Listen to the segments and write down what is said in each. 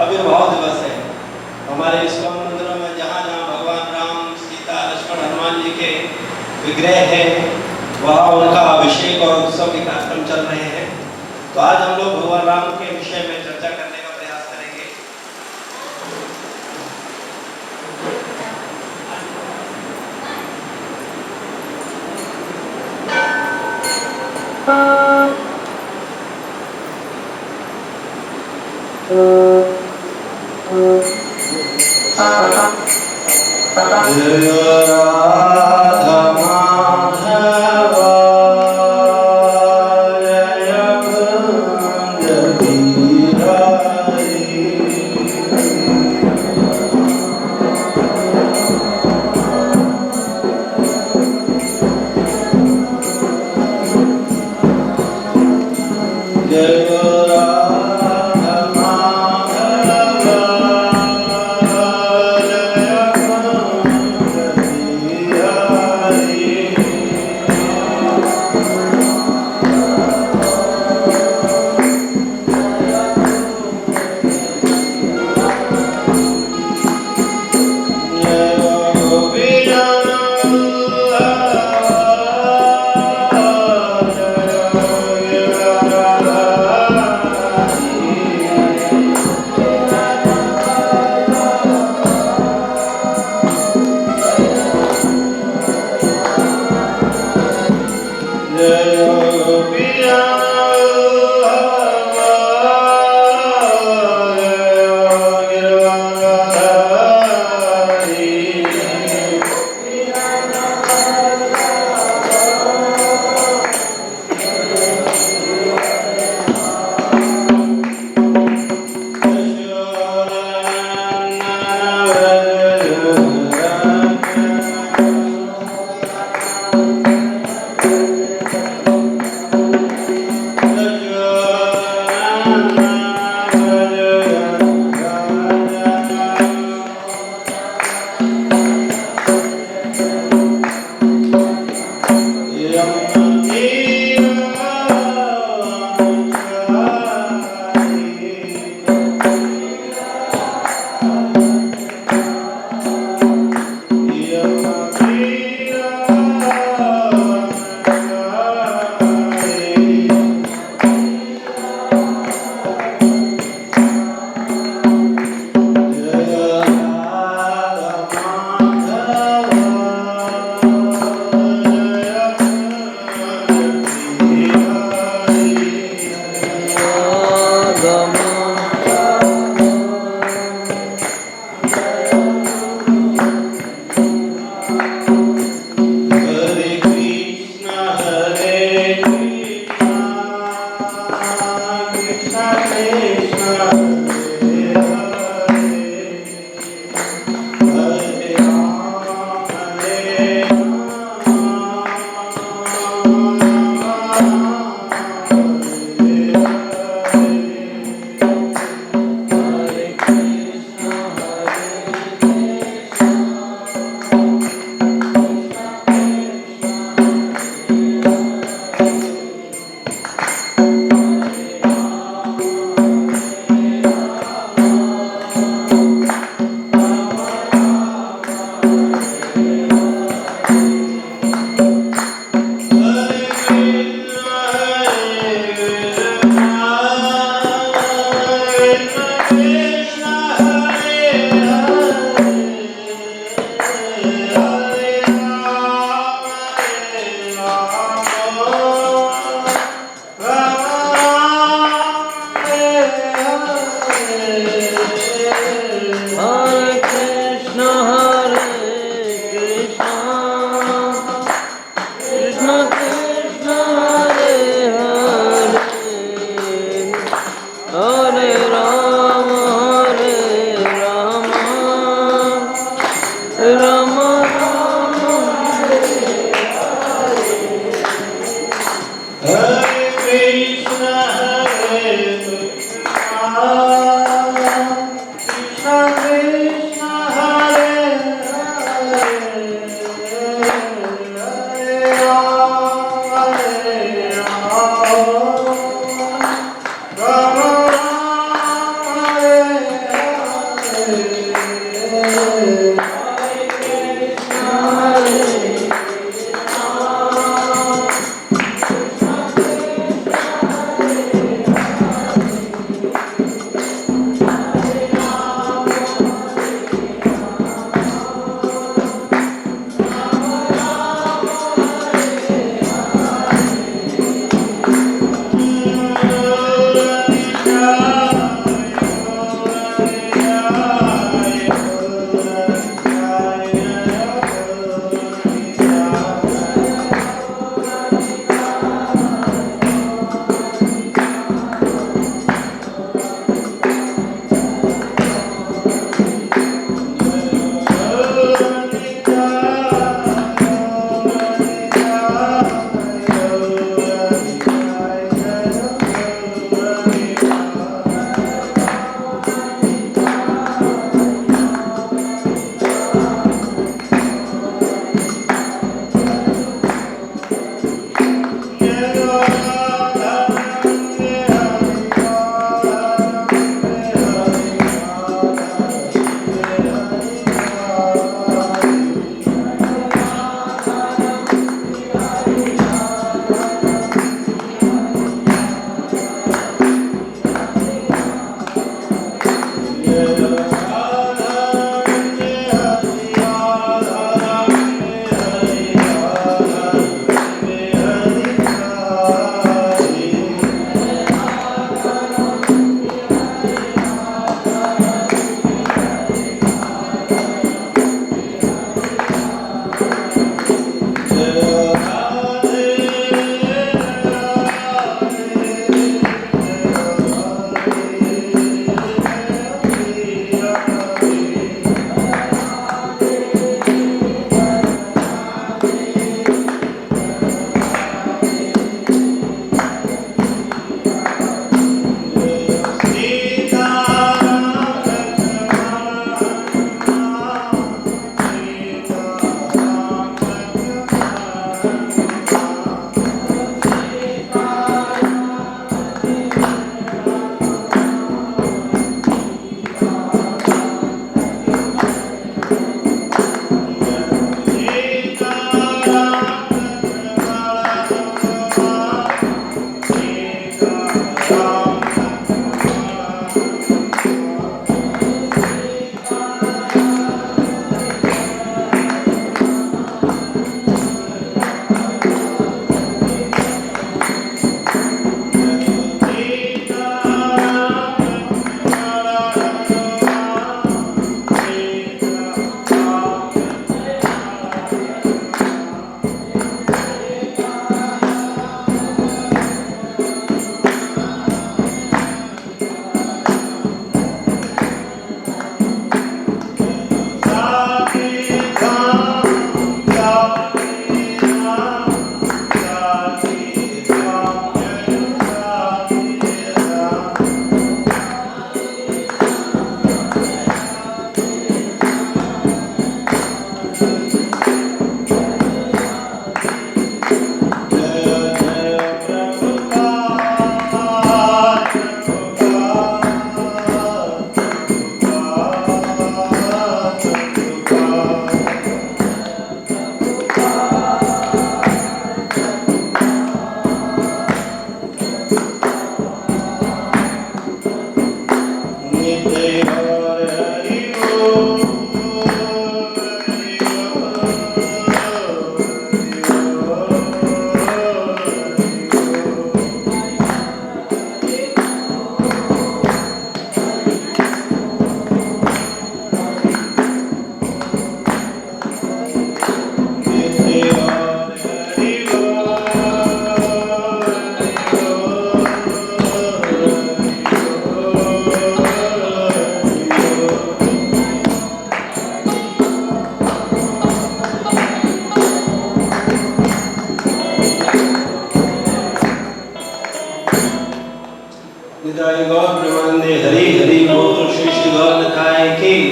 आविर्भाव दिवस है। हमारे इस्कॉन मंदिरों में जहाँ जहाँ भगवान राम, सीता, लक्ष्मण, हनुमान जी के विग्रह हैं, वहाँ उनका अभिषेक और उत्सव के कार्यक्रम चल रहे हैं। तो आज हम लोग भगवान राम के विषय में चर्चा करने का प्रयास करेंगे।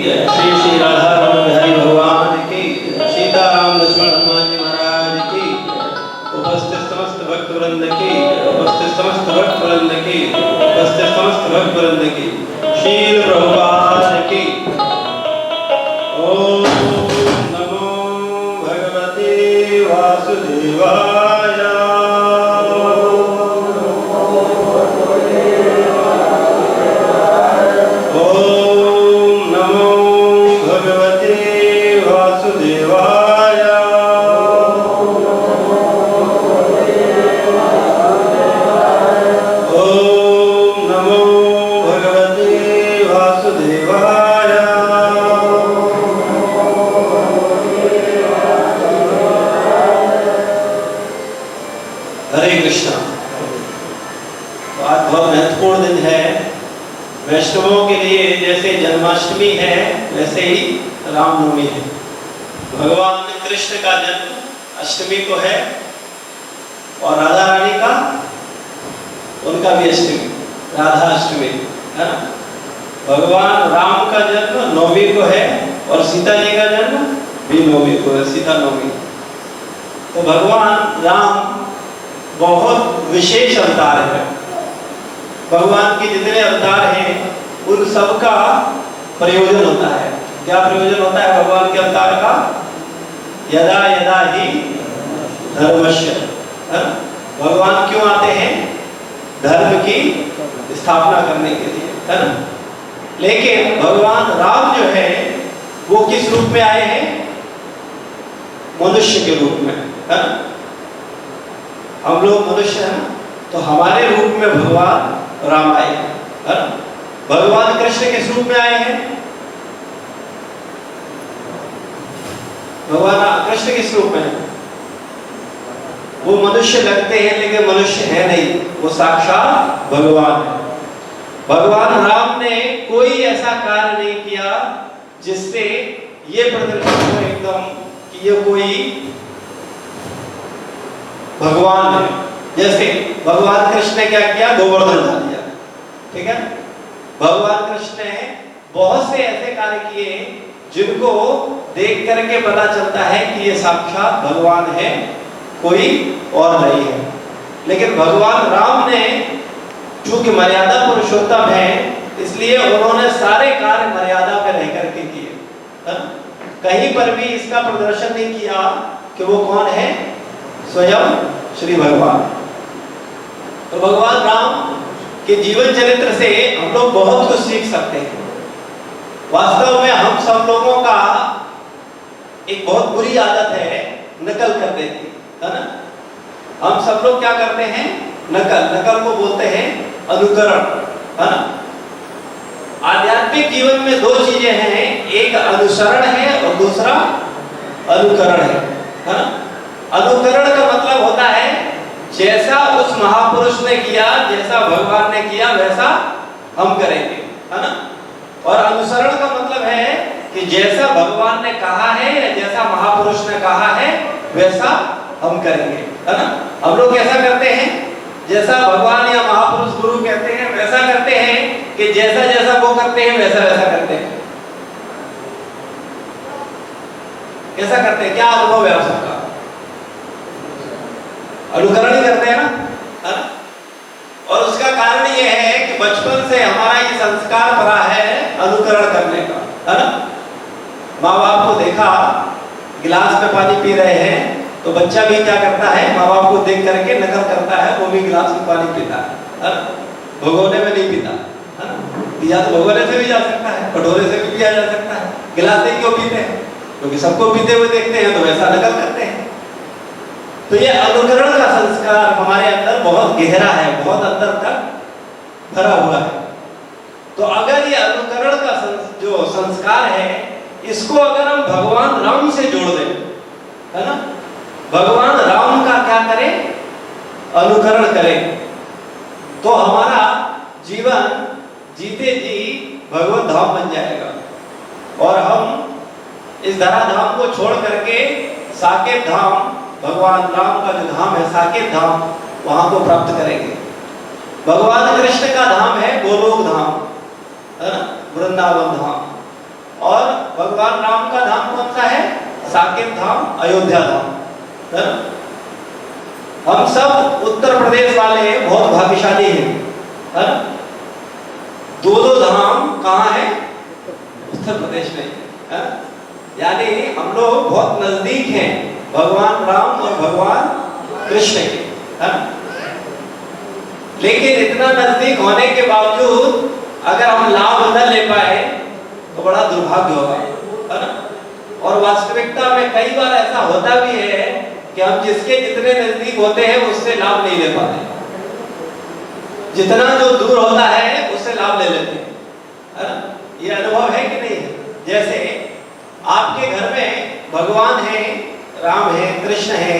जय, श्री श्री राधा रमण बिहारी भगवान की जय, सीताराम लक्ष्मण हनुमान जी महाराज की जय, उपस्थित समस्त भक्त वृंद की जय, उपस्थित समस्त भक्त वृंद की जय, उपस्थित समस्त भक्त वृंद की शील प्रभुपाद की। ओम नमो भगवते वासुदेवाय। ओम नमो भगवते वासुदेवाय। ओम नमो भगवते वासुदेवाय। हरे कृष्णा। तो आज बहुत महत्वपूर्ण दिन है वैष्णवों के लिए। जैसे जन्माष्टमी है वैसे ही रामनवमी है। भगवान कृष्ण का जन्म अष्टमी को है और राधा रानी का उनका भी अष्टमी, राधा अष्टमी है ना। भगवान राम का जन्म नवमी को है और सीता जी का जन्म भी नवमी को है, सीता नवमी। तो भगवान राम बहुत विशेष अवतार है। भगवान के जितने अवतार हैं उन सब का प्रयोजन होता है। क्या प्रयोजन होता है भगवान के अवतार का? यदा यदा ही धर्मस्य, भगवान क्यों आते हैं? धर्म की स्थापना करने के लिए, है ना। लेकिन भगवान राम जो है वो किस रूप में आए हैं? मनुष्य के रूप में, है ना। हम लोग मनुष्य हैं तो हमारे रूप में भगवान राम आए हैं, है ना। भगवान कृष्ण किस रूप में आए हैं? भगवान कृष्ण किस रूप में है? वो मनुष्य लगते हैं लेकिन मनुष्य है नहीं, वो साक्षात भगवान है। भगवान राम ने कोई ऐसा कार्य नहीं किया जिससे ये प्रदर्शित हो एकदम कि ये कोई भगवान है। जैसे भगवान कृष्ण ने क्या किया? गोवर्धन डाल दिया, ठीक है। भगवान कृष्ण ने बहुत से ऐसे कार्य किए जिनको देख करके पता चलता है कि ये साक्षात भगवान है, कोई और नहीं है। लेकिन भगवान राम ने चूंकि मर्यादा पुरुषोत्तम है इसलिए उन्होंने सारे कार्य मर्यादा में रह करके किए, है। कहीं पर भी इसका प्रदर्शन नहीं किया कि वो कौन है? स्वयं श्री भगवान। तो भगवान राम के जीवन चरित्र से हम लोग बहुत कुछ सीख सकते हैं। वास्तव में हम सब लोगों का एक बहुत बुरी आदत है नकल करने की, है ना। हम सब लोग क्या करते हैं? नकल को बोलते हैं अनुकरण, है ना। आध्यात्मिक जीवन में दो चीजें हैं, एक अनुसरण है और दूसरा अनुकरण है ना। अनुकरण का मतलब होता है जैसा उस महापुरुष ने किया, जैसा भगवान ने किया वैसा हम करेंगे, है ना। और अनुसरण का मतलब है कि जैसा भगवान ने कहा है या जैसा महापुरुष ने कहा है वैसा हम करेंगे, है ना। हम लोग कैसा करते हैं? जैसा भगवान या महापुरुष गुरु कहते हैं वैसा करते हैं कि जैसा जैसा वो करते हैं वैसा वैसा करते हैं। कैसा करते हैं? क्या अनुभव है आप सबका? अनुकरण ही करते हैं ना, है ना? और उसका कारण ये है कि बचपन से हमारा ये संस्कार पड़ा है अनुकरण करने का, है ना। माँ बाप को देखा गिलास में पानी पी रहे हैं तो बच्चा भी क्या करता है? माँ बाप को देख करके नकल करता है, वो भी गिलास में पानी पीता है ना। भगोने में नहीं पीता, है ना। पिया तो भगोने से भी जा सकता है, कटोरे से भी पिया जा सकता है, गिलास से क्यों पीते हैं? क्योंकि सबको पीते हुए देखते हैं तो वैसा नकल करते हैं। तो ये अनुकरण का संस्कार हमारे अंदर बहुत गहरा है, बहुत अंदर तक भरा हुआ है। तो अगर ये अनुकरण का जो संस्कार है इसको अगर हम भगवान राम से जोड़ दें, है ना, भगवान राम का क्या करें? अनुकरण करें, तो हमारा जीवन जीते जी भगवत धाम बन जाएगा और हम इस धरा धाम को छोड़ करके साकेत धाम, भगवान राम का जो धाम है साकेत धाम, वहां को प्राप्त करेंगे। भगवान कृष्ण का धाम है गोलोक धाम, है ना, वृंदावन धाम। और भगवान राम का धाम कौन सा है? साकेत धाम, अयोध्या धाम। हम सब उत्तर प्रदेश वाले बहुत भाग्यशाली हैं। दो धाम कहाँ है? उत्तर प्रदेश में। यानी हम लोग बहुत नजदीक हैं भगवान राम और भगवान कृष्ण के। लेकिन इतना नजदीक होने के बावजूद अगर हम लाभ न ले पाए तो बड़ा दुर्भाग्य होगा, है ना? और वास्तविकता में कई बार ऐसा होता भी है कि हम जिसके जितने नजदीक होते हैं उससे लाभ नहीं ले पाते, जितना जो दूर होता है उससे लाभ ले लेते हैं, है ना? ये अनुभव है कि नहीं है? जैसे आपके घर में भगवान है, राम है, कृष्ण है,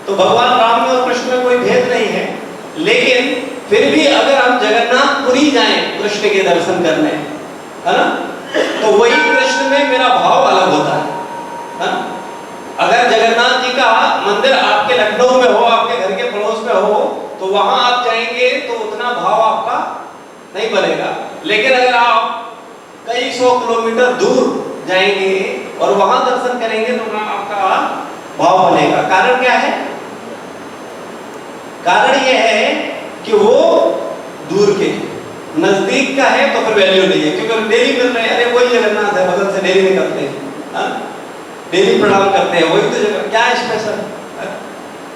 तो भगवान राम और कृष्ण में कोई भेद नहीं है, लेकिन फिर भी अगर हम जगन्नाथपुरी जाएं कृष्ण के दर्शन करने, है ना, तो वही कृष्ण में मेरा भाव अलग होता है। अगर जगन्नाथ जी का मंदिर आपके लखनऊ में हो, आपके घर के पड़ोस में हो, तो वहां आप जाएंगे तो उतना भाव आपका नहीं बनेगा। लेकिन अगर आप कई सौ किलोमीटर दूर जाएंगे और वहां दर्शन करेंगे तो वहां आपका भाव बनेगा। कारण क्या है? कारण यह है कि वो दूर के, नजदीक का है तो फिर वैल्यू नहीं है, क्योंकि डेली मिल रहे हैं। अरे वही जगन्नाथ है, बगल से डेली निकलते हैं, डेली प्रणाम करते हैं, वही तो जगह, क्या स्पेशल?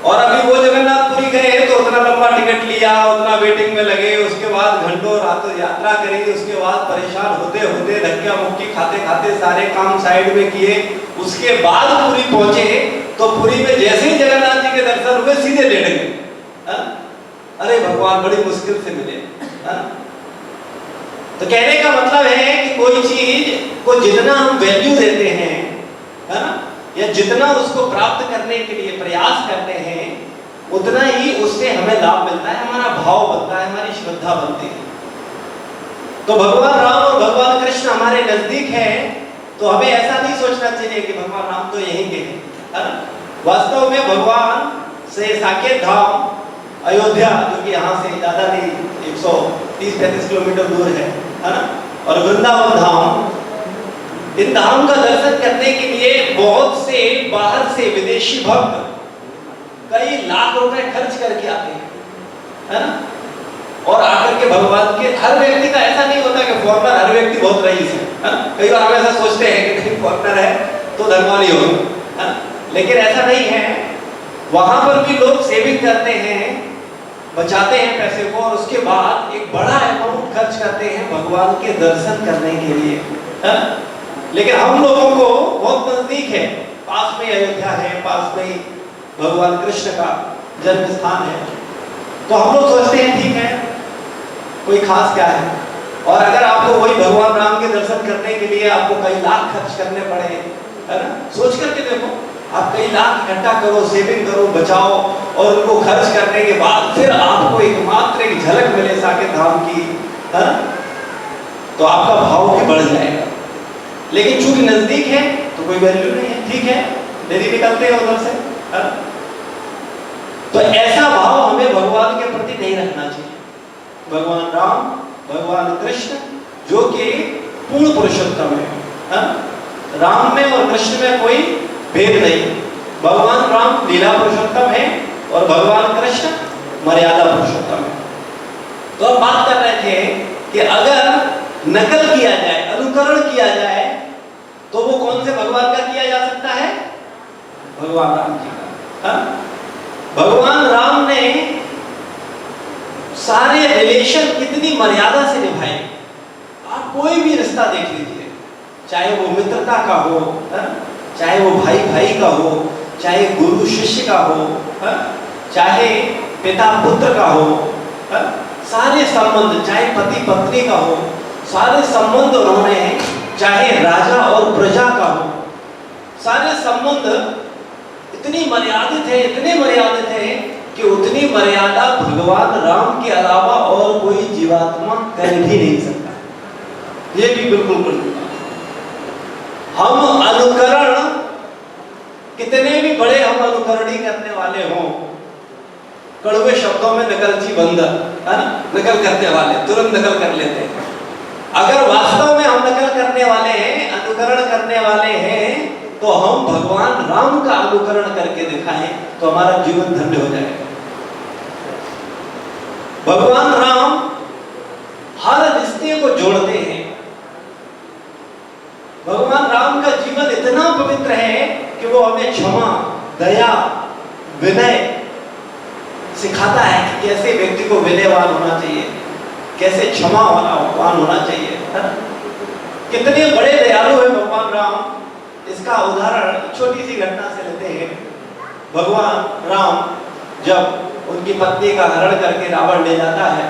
और अभी वो जगन्नाथपुरी गए तो उतना लंबा टिकट लिया, उतना वेटिंग में लगे, उसके बाद घंटों रातों यात्रा करी, उसके बाद परेशान होते होते धक्का मुक्की खाते खाते सारे काम साइड में किए, उसके बाद पुरी पहुंचे तो पुरी में जैसे ही जगन्नाथ जी के दर्शन हुए सीधे लेट गए। अरे भगवान बड़ी मुश्किल से मिले। तो कहने का मतलब है कि कोई चीज को जितना हम वैल्यू देते हैं, है ना, या जितना उसको प्राप्त करने के लिए प्रयास करते हैं, उतना ही उससे हमें लाभ मिलता है, हमारा भाव बनता है, हमारी श्रद्धा बनती है। तो भगवान राम और भगवान कृष्ण हमारे नजदीक हैं, तो हमें ऐसा नहीं सोचना चाहिए कि भगवान राम तो यहीं के हैं, है ना? वास्तव में भगवान से साकेत धाम अयोध्या, जो कि यहाँ से ज्यादा नहीं 130-35 किलोमीटर दूर है ना, और वृंदावन धाम, इन धाम का दर्शन करने के लिए बहुत से बाहर से विदेशी भक्त कई लाख रुपए खर्च करके आते हैं, है ना? और आकर के भगवान के, हर व्यक्ति का ऐसा नहीं होता कि फॉरनर, हर व्यक्ति बहुत रईस है, ना? कई बार हम ऐसा सोचते हैं कि नहीं फॉरनर है तो धनवान ही होगा, लेकिन ऐसा नहीं है। वहां पर भी लोग सेविंग करते हैं, बचाते हैं पैसे को, और उसके बाद एक बड़ा अमाउंट खर्च करते हैं भगवान के दर्शन करने के लिए, है? लेकिन हम लोगों को बहुत नजदीक है, पास में अयोध्या है, पास में भगवान कृष्ण का जन्म स्थान है, तो हम लोग सोचते हैं ठीक है, कोई खास क्या है। और अगर आपको वही भगवान राम के दर्शन करने के लिए आपको कई लाख खर्च करने पड़े, है ना, सोच करके देखो, आप कई लाख इकट्ठा करो, सेविंग करो, बचाओ, और उनको खर्च करने के बाद फिर आपको एकमात्र एक झलक मिले साकेत धाम की, है, तो आपका भाव भी बढ़ जाएगा। लेकिन चूंकि नजदीक है तो कोई वैल्यू नहीं है, ठीक है, डेली निकलते हैं उधर से, है? तो ऐसा भाव हमें भगवान के प्रति नहीं रखना चाहिए। भगवान राम, भगवान कृष्ण जो कि पूर्ण पुरुषोत्तम है, राम में और कृष्ण में कोई भेद नहीं। भगवान राम लीला पुरुषोत्तम है और भगवान कृष्ण मर्यादा पुरुषोत्तम है। तो हम बात कर रहे थे कि अगर नकल किया जाए, अनुकरण किया जाए, तो वो कौन से भगवान का किया जा सकता है? भगवान राम जी का। भगवान राम ने सारे रिलेशन कितनी मर्यादा से निभाए। आप कोई भी रिश्ता देख लीजिए, चाहे वो मित्रता का हो, चाहे वो भाई भाई का हो, चाहे गुरु शिष्य का हो, चाहे पिता पुत्र का हो, सारे संबंध, चाहे पति पत्नी का हो, सारे संबंध उन्होंने, चाहे राजा और प्रजा का हो, सारे संबंध इतनी मर्यादित है, इतने मर्यादित है कि उतनी मर्यादा भगवान राम के अलावा और कोई जीवात्मा कर भी नहीं सकता। ये भी बिल्कुल बिल्कुल। हम अनुकरण, कितने भी बड़े हम अनुकरणी करने वाले हों, कड़वे शब्दों में नकलची बंदर, है ना, नकल करने वाले तुरंत नकल कर लेते हैं। अगर वास्तव में हम नकल करने वाले हैं अनुकरण करके दिखाएं तो हमारा जीवन धन्य हो जाएगा। भगवान राम हर रिश्ते को जोड़ते हैं। भगवान राम का जीवन इतना पवित्र है कि वो हमें क्षमा, दया, विनय सिखाता है कि कैसे व्यक्ति को विनयवान होना चाहिए, कैसे क्षमावान होना चाहिए। कितने बड़े दयालु है भगवान राम। इसका उदाहरण छोटी सी घटना से लेते हैं। भगवान राम जब उनकी पत्नी का हरण करके रावण ले जाता है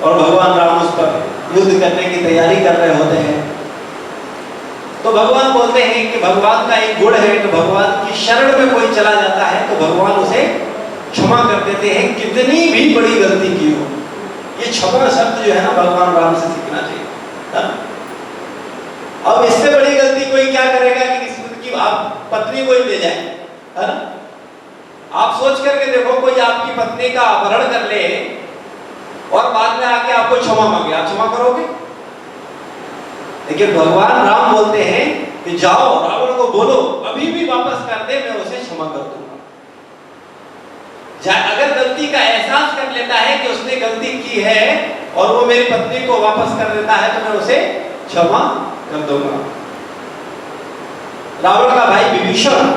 और भगवान राम उस पर युद्ध करने की तैयारी कर रहे होते हैं, तो भगवान बोलते हैं कि भगवान का एक गुण है कि भगवान की शरण में कोई चला जाता है तो भगवान उसे क्षमा कर देते हैं, कितनी भी बड़ी गलती की हो। ये क्षमा शब्द जो है ना, भगवान राम से सीखना चाहिए। अब इससे बड़ी गलती कोई क्या करेगा कि किसी की आप पत्नी को ही ले जाए, है ना? आप सोच करके देखो, कोई आपकी पत्नी का अपहरण कर ले और बाद में आके आपको क्षमा मांगे, आप क्षमा करोगे? लेकिन भगवान राम बोलते हैं कि जाओ रावण को बोलो अभी भी वापस कर दे, मैं उसे क्षमा कर दूंगा। अगर गलती का एहसास कर लेता है कि उसने गलती की है और वो मेरी पत्नी को वापस कर देता है तो मैं उसे क्षमा कर दूंगा। रावण का भाई विभीषण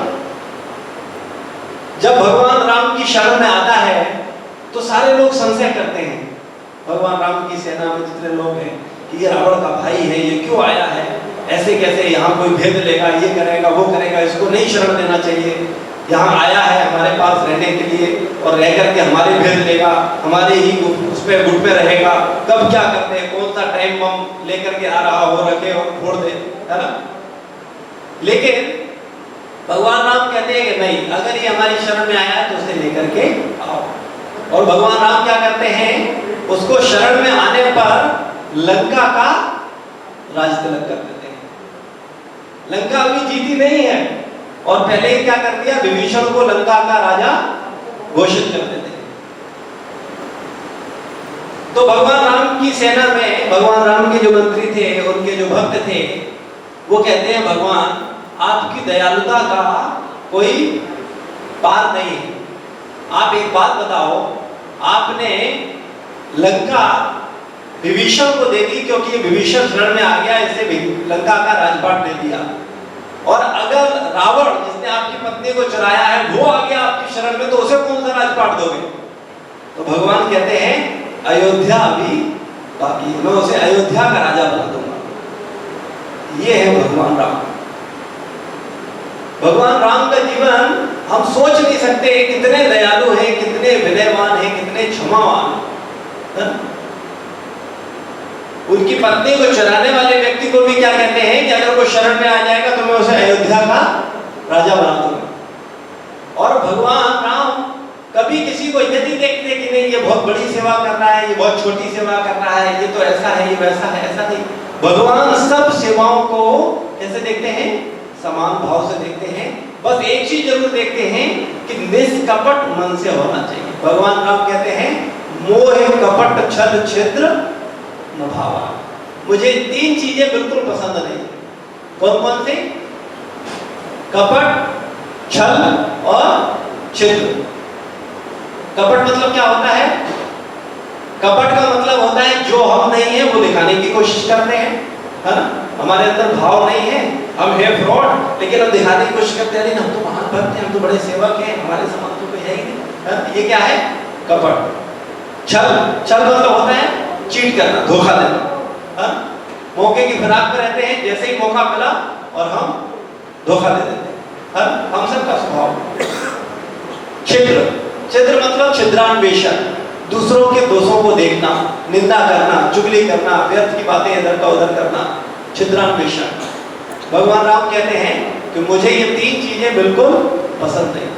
जब भगवान राम की शरण में आता है तो सारे लोग संशय करते हैं, भगवान राम की सेना में जितने लोग हैं, कि ये रावण का भाई है, ये क्यों आया है, ऐसे कैसे यहाँ कोई भेद लेगा, ये करेगा वो करेगा, इसको नहीं शरण देना चाहिए, यहाँ आया है हमारे पास रहने के लिए और रह करके हमारे भेद लेगा, हमारे ही उस पे गुट पे रहेगा, कब क्या करते हैं, कौन सा टाइम बम लेकर के आ रहा हो रखे और फोड़ दे, है ना? लेकिन भगवान राम कहते हैं कि नहीं, अगर ये हमारी शरण में आया है तो उसे लेकर के आओ। और भगवान राम क्या करते हैं, उसको शरण में आने पर लंका का राज तिलक कर देते हैं। लंका अभी जीती नहीं है और पहले ही क्या कर दिया, विभीषण को लंका का राजा घोषित कर देते हैं। तो भगवान राम की सेना में भगवान राम के जो मंत्री थे, उनके जो भक्त थे, वो कहते हैं भगवान आपकी दयालुता का कोई पार नहीं है। आप एक बात बताओ, आपने लंका विभीषण को दे दी क्योंकि विभीषण शरण में आ गया, इसे लंका का राजपाट दे दिया, और अगर रावण जिसने आपकी पत्नी को चुराया है वो आ गया आपकी शरण में तो उसे कौन सा राजपाट दोगे? तो भगवान कहते हैं अयोध्या अभी बाकी है, मैं उसे अयोध्या का राजा बना दूंगा। ये है भगवान राम। भगवान राम का जीवन हम सोच नहीं सकते, कितने दयालु हैं, कितने विनयवान हैं, कितने क्षमावान हैं। उनकी पत्नी को चुराने वाले व्यक्ति को भी क्या कहते हैं कि अगर वो शरण में आ जाएगा तो मैं उसे अयोध्या का राजा बना दूंगा। और भगवान राम कभी किसी को ये नहीं देखते कि नहीं ये बहुत बड़ी सेवा कर रहा है, ये बहुत छोटी सेवा कर रहा है, ये तो ऐसा है, ये वैसा है, ऐसा नहीं। भगवान सब सेवाओं को कैसे देखते हैं? समान भाव से देखते हैं। बस एक चीज जरूर देखते हैं कि निष्कपट मन से होना चाहिए। भगवान राम कहते हैं मोह कपट छल छिद्र न भावा। मुझे तीन चीजें बिल्कुल पसंद नहीं। कौन कौन सी? कपट, छल और छिद्र। कपट मतलब क्या होता है? कपट का मतलब होता है जो हम नहीं है वो दिखाने की कोशिश करते हैं, है ना? हमारे अंदर भाव नहीं है, हम है फ्रॉड, लेकिन हम दिखाने की कोशिश करते हैं, हम तो महान भक्त हैं, हम तो बड़े सेवक हैं, हमारे समान तो कोई है ही नहीं। ये क्या है? कपट। छल, छल मतलब होता है चीट करना, धोखा देना। मौके की फिराक में रहते हैं, जैसे ही मौका मिला और हम धोखा दे देते हैं। हम सबका स्वभाव। छिद्र, छिद्र मतलब छिद्रान्वेषण, दूसरों के दोषों को देखना, निंदा करना, चुगली करना, व्यर्थ की बातें इधर का उधर करना, छिद्रान्वेषण। भगवान राम कहते हैं कि मुझे ये तीन चीजें बिल्कुल पसंद नहीं।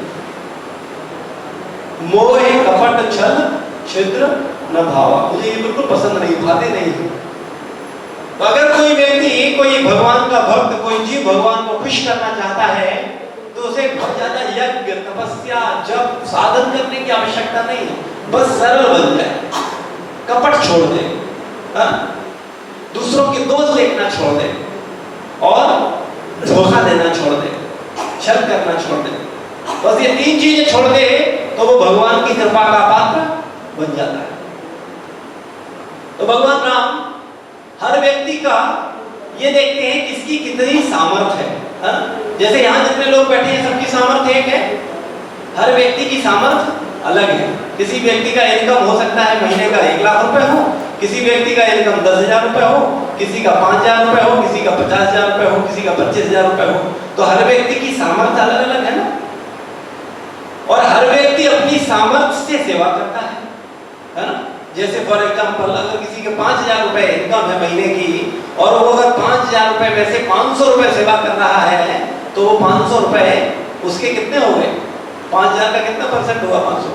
मोह कपट छल छिद्र न भावा, मुझे ये बिल्कुल पसंद नहीं, भाते नहीं है। तो अगर कोई व्यक्ति, कोई भगवान का भक्त, कोई जीव भगवान को खुश करना चाहता है तो उसे बहुत ज्यादा यज्ञ, तपस्या, जप, साधन करने की आवश्यकता नहीं है। बस सरल बन जाए, कपट छोड़ दे, दूसरों के दोष देखना छोड़ दे और धोखा देना छोड़ दे, छल करना छोड़ दे। बस ये 3 चीजें छोड़ दे तो वो भगवान की कृपा का पात्र बन जाता है। तो भगवान राम हर व्यक्ति का ये देखते हैं किसकी कितनी सामर्थ्य है। जैसे यहाँ जितने लोग बैठे हैं सबकी सामर्थ्य एक है, हर व्यक्ति की सामर्थ्य अलग है। किसी व्यक्ति का इनकम हो सकता है महीने का 1 लाख रुपए हो, किसी व्यक्ति का इनकम 10,000 रुपए हो, किसी का 5,000 रुपए हो, किसी का 50,000 रुपए हो, किसी का 25,000 रुपए हो। तो हर व्यक्ति की सामर्थ्य अलग अलग है ना, और हर व्यक्ति अपनी सामर्थ्य से सेवा करता है ना। जैसे फॉर एग्जाम्पल अगर किसी के 5,000 रुपए इनकम है महीने की, और वो अगर 5,000 रुपए में से 500 रुपए सेवा कर रहा है, तो वो 500 रुपए उसके कितने हो गए? 5,000 का कितना परसेंट हुआ? 500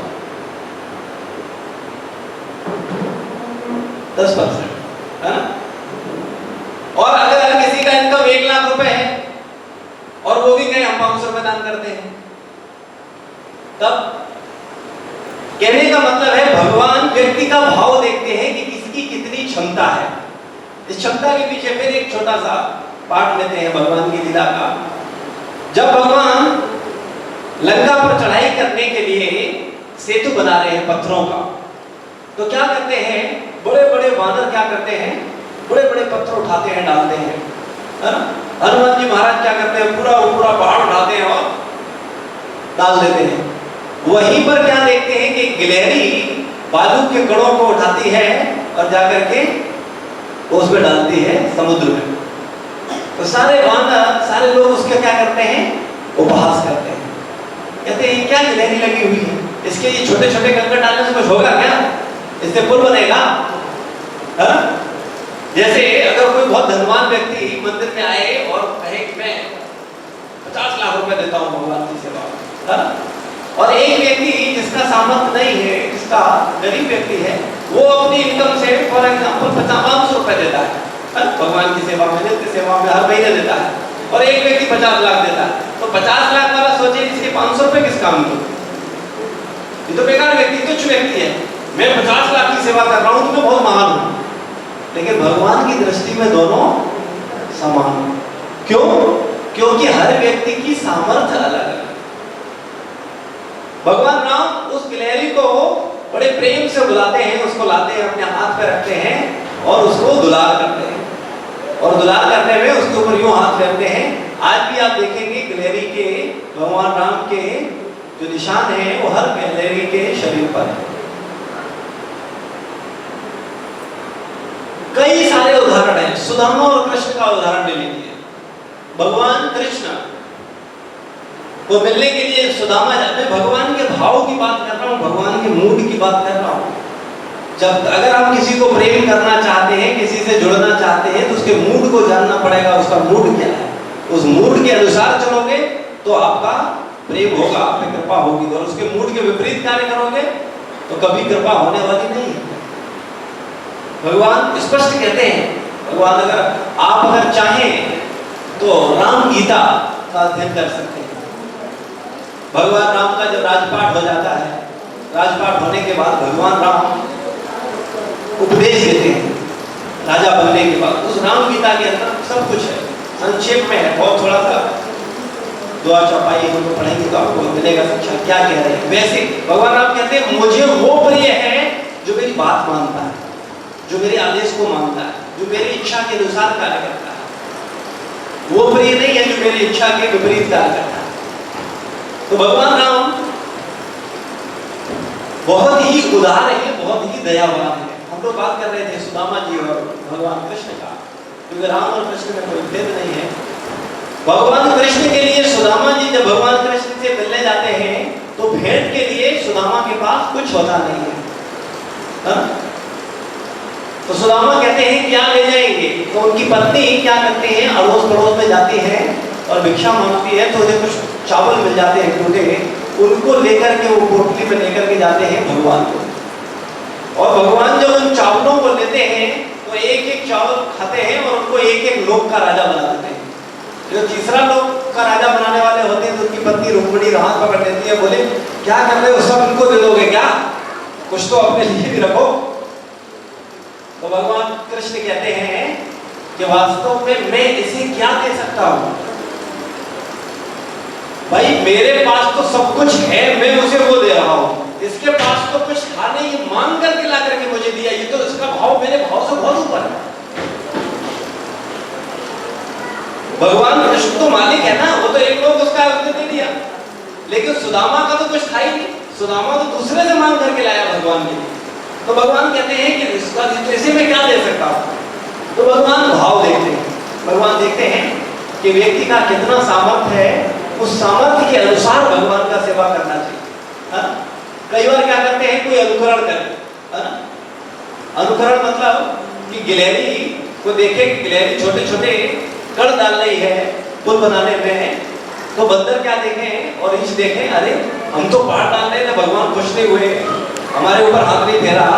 10%, है ना। और अगर किसी का इनकम 1 लाख रुपए है और वो भी कहे हम 500 रुपए दान करते हैं, तब कहने का मतलब है भगवान व्यक्ति का भाव देखते हैं कि किसकी कितनी क्षमता है। इस क्षमता के पीछे फिर एक छोटा सा पाठ लेते हैं भगवान की लीला का। जब भगवान लंका पर चढ़ाई करने के लिए सेतु बना रहे हैं पत्थरों का, तो क्या करते हैं बड़े बड़े वानर, क्या करते हैं बड़े बड़े पत्थर उठाते हैं, डालते हैं, है ना। हनुमान जी महाराज क्या करते हैं पूरा पहाड़ उठाते हैं और डाल देते हैं। वहीं पर क्या देखते हैं कि गिलहरी बालू के कणों को उठाती है और जाकर के उसमें डालती है समुद्र में। तो सारे वानर, सारे लोग उसके क्या करते हैं? उपहास करते हैं, कहते हैं क्या गिलहरी लगी हुई है, इसके ये छोटे छोटे कंकड़ डालने से कुछ होगा क्या? इससे पुल बनेगा? है? जैसे अगर कोई बहुत धनवान व्यक्ति मंदिर में आए और कहे कि मैं 50 लाख रुपए देता हूँ भगवान की सेवा में, और एक व्यक्ति जिसका सामर्थ्य नहीं है, जिसका गरीब व्यक्ति है, वो अपनी इनकम से फॉर एग्जाम्पल 500 रुपए देता है भगवान की सेवा में, नित्य सेवा में हर महीने देता है, और एक व्यक्ति 50 लाख देता है, तो 50 लाख वाला सोचे इसके 500 रुपए किस काम के? ये तो बेकार व्यक्ति, तुच्छ व्यक्ति है। मैं 50 लाख की सेवा कर रहा हूँ तो मैं बहुत महान हूँ, लेकिन भगवान की दृष्टि में दोनों समान। क्यों? क्योंकि हर व्यक्ति की सामर्थ्य अलग है। भगवान राम उस गिलहरी को बड़े प्रेम से बुलाते हैं, उसको लाते हैं, अपने हाथ पे रखते हैं और उसको दुलार करते हैं, और दुलार करने में उसके ऊपर यूं हाथ फेरते हैं। आज भी आप देखेंगे गिलहरी के, भगवान राम के जो निशान हैं वो हर गिलहरी के शरीर पर है। कई सारे उदाहरण हैं, सुदामा और कृष्ण का उदाहरण ले लीजिए। भगवान कृष्ण वो मिलने के लिए सुदामा जाते, भगवान के भाव की बात कर रहा हूँ, भगवान के मूड की बात कर रहा हूँ। जब अगर हम किसी को प्रेम करना चाहते हैं, किसी से जुड़ना चाहते हैं, तो उसके मूड को जानना पड़ेगा, उसका मूड क्या है। उस मूड के अनुसार चलोगे तो आपका प्रेम होगा, आप पे कृपा होगी, और उसके मूड के विपरीत कार्य करोगे तो कभी कृपा होने वाली नहीं है। भगवान स्पष्ट कहते हैं, भगवान अगर चाहें तो राम गीता का अध्ययन कर सकते हैं। भगवान राम का जब राजपाट हो जाता है, राजपाट होने के बाद भगवान राम उपदेश देते हैं राजा बनने के बाद। उस राम गीता के अंदर सब कुछ है, संक्षेप में है, बहुत थोड़ा सा 2 चौपाई हम लोग पढ़ेंगे तो आपको मिलेगा शिक्षा क्या कह रहे हैं। वैसे भगवान राम कहते हैं मुझे वो प्रिय है जो मेरी बात मानता है, जो मेरे आदेश को मानता है, जो मेरी इच्छा के अनुसार कार्य करता है। वो प्रिय नहीं है जो मेरी इच्छा के विपरीत कार्य करता है। तो भगवान राम बहुत ही उदार है, बहुत ही दयावान है। हम लोग बात कर रहे थे सुदामा जी और भगवान कृष्ण का, क्योंकि राम और कृष्ण में कोई भेद नहीं है। भगवान कृष्ण के लिए सुदामा जी जब भगवान कृष्ण से मिलने जाते हैं तो भेंट के लिए सुदामा के पास कुछ होता नहीं है, हा? तो सुदामा कहते हैं क्या ले जाएंगे? तो उनकी पत्नी क्या करती है, अड़ोस पड़ोस में जाती है और भिक्षा मांगती है, तो उन्हें कुछ चावल मिल जाते हैं टूटे, उनको लेकर के वो पोटली में लेकर के जाते हैं भगवान को। और भगवान जब उन चावलों को लेते हैं तो एक एक चावल खाते हैं और उनको एक एक लोक का राजा बना देते हैं। जो तीसरा लोक का राजा बनाने वाले होते हैं तो उनकी पत्नी रुक्मिणी हाथ पकड़ लेती है, बोले क्या कर रहे हो, सब इनको दे दोगे क्या, कुछ तो अपने लिए भी रखो। तो भगवान कृष्ण कहते हैं कि वास्तव में मैं इसे क्या दे सकता हूं, भाई मेरे पास तो सब कुछ है, मैं उसे वो दे रहा हूं, इसके पास तो कुछ था नहीं, मांग करके ला करके मुझे दिया, ये तो इसका भाव मेरे भाव से बहुत ऊपर है। भगवान कृष्ण तो मालिक है ना, वो तो एक लोग उसका उसने दे दिया, लेकिन सुदामा का तो कुछ था ही नहीं, सुदामा तो दूसरे से मांग करके लाया भगवान के लिए। तो भगवान कहते हैं कि इसका इसे मैं क्या दे सकता हूं? तो भगवान भाव देखते हैं, भगवान देखते हैं कि व्यक्ति का कितना सामर्थ्य है, उस सामर्थ्य के अनुसार भगवान का सेवा करना चाहिए। है? कई बार क्या करते हैं, कोई अनुकरण करे, अनुकरण मतलब कि गिलहरी को देखे कि गिलहरी छोटे छोटे कण डाल रही है पुल बनाने में, तो बंदर क्या देखें और रीछ देखें, अरे हम तो पहाड़ डाल रहे हैं, भगवान खुश नहीं हुए, हमारे ऊपर हाथ नहीं फेरा,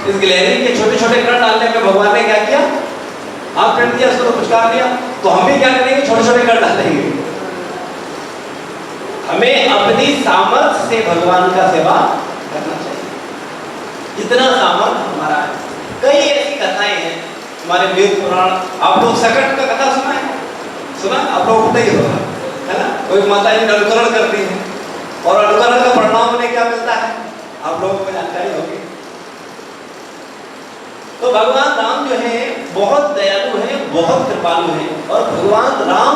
इस गिलहरी के छोटे छोटे कण डालने में भगवान ने क्या किया, हाथ फेर दिया, उसको पुचकार दिया, तो हम भी क्या करेंगे, छोटे छोटे कण डालेंगे। हमें अपनी सामर्थ्य से भगवान का सेवा करना चाहिए, जितना सामर्थ्य हमारा है। कई ऐसी कथाएं हैं हमारे वेद पुराण, आप लोग सकट का कथा सुना है? सुना? आप लोग पता ही होगा, है ना? कोई माता जी अनुकरण करती है और अनुकरण का परिणाम उन्हें क्या मिलता है, आप लोगों को जानकारी होगी। तो भगवान राम जो है बहुत दयालु है, बहुत कृपालु है, और भगवान राम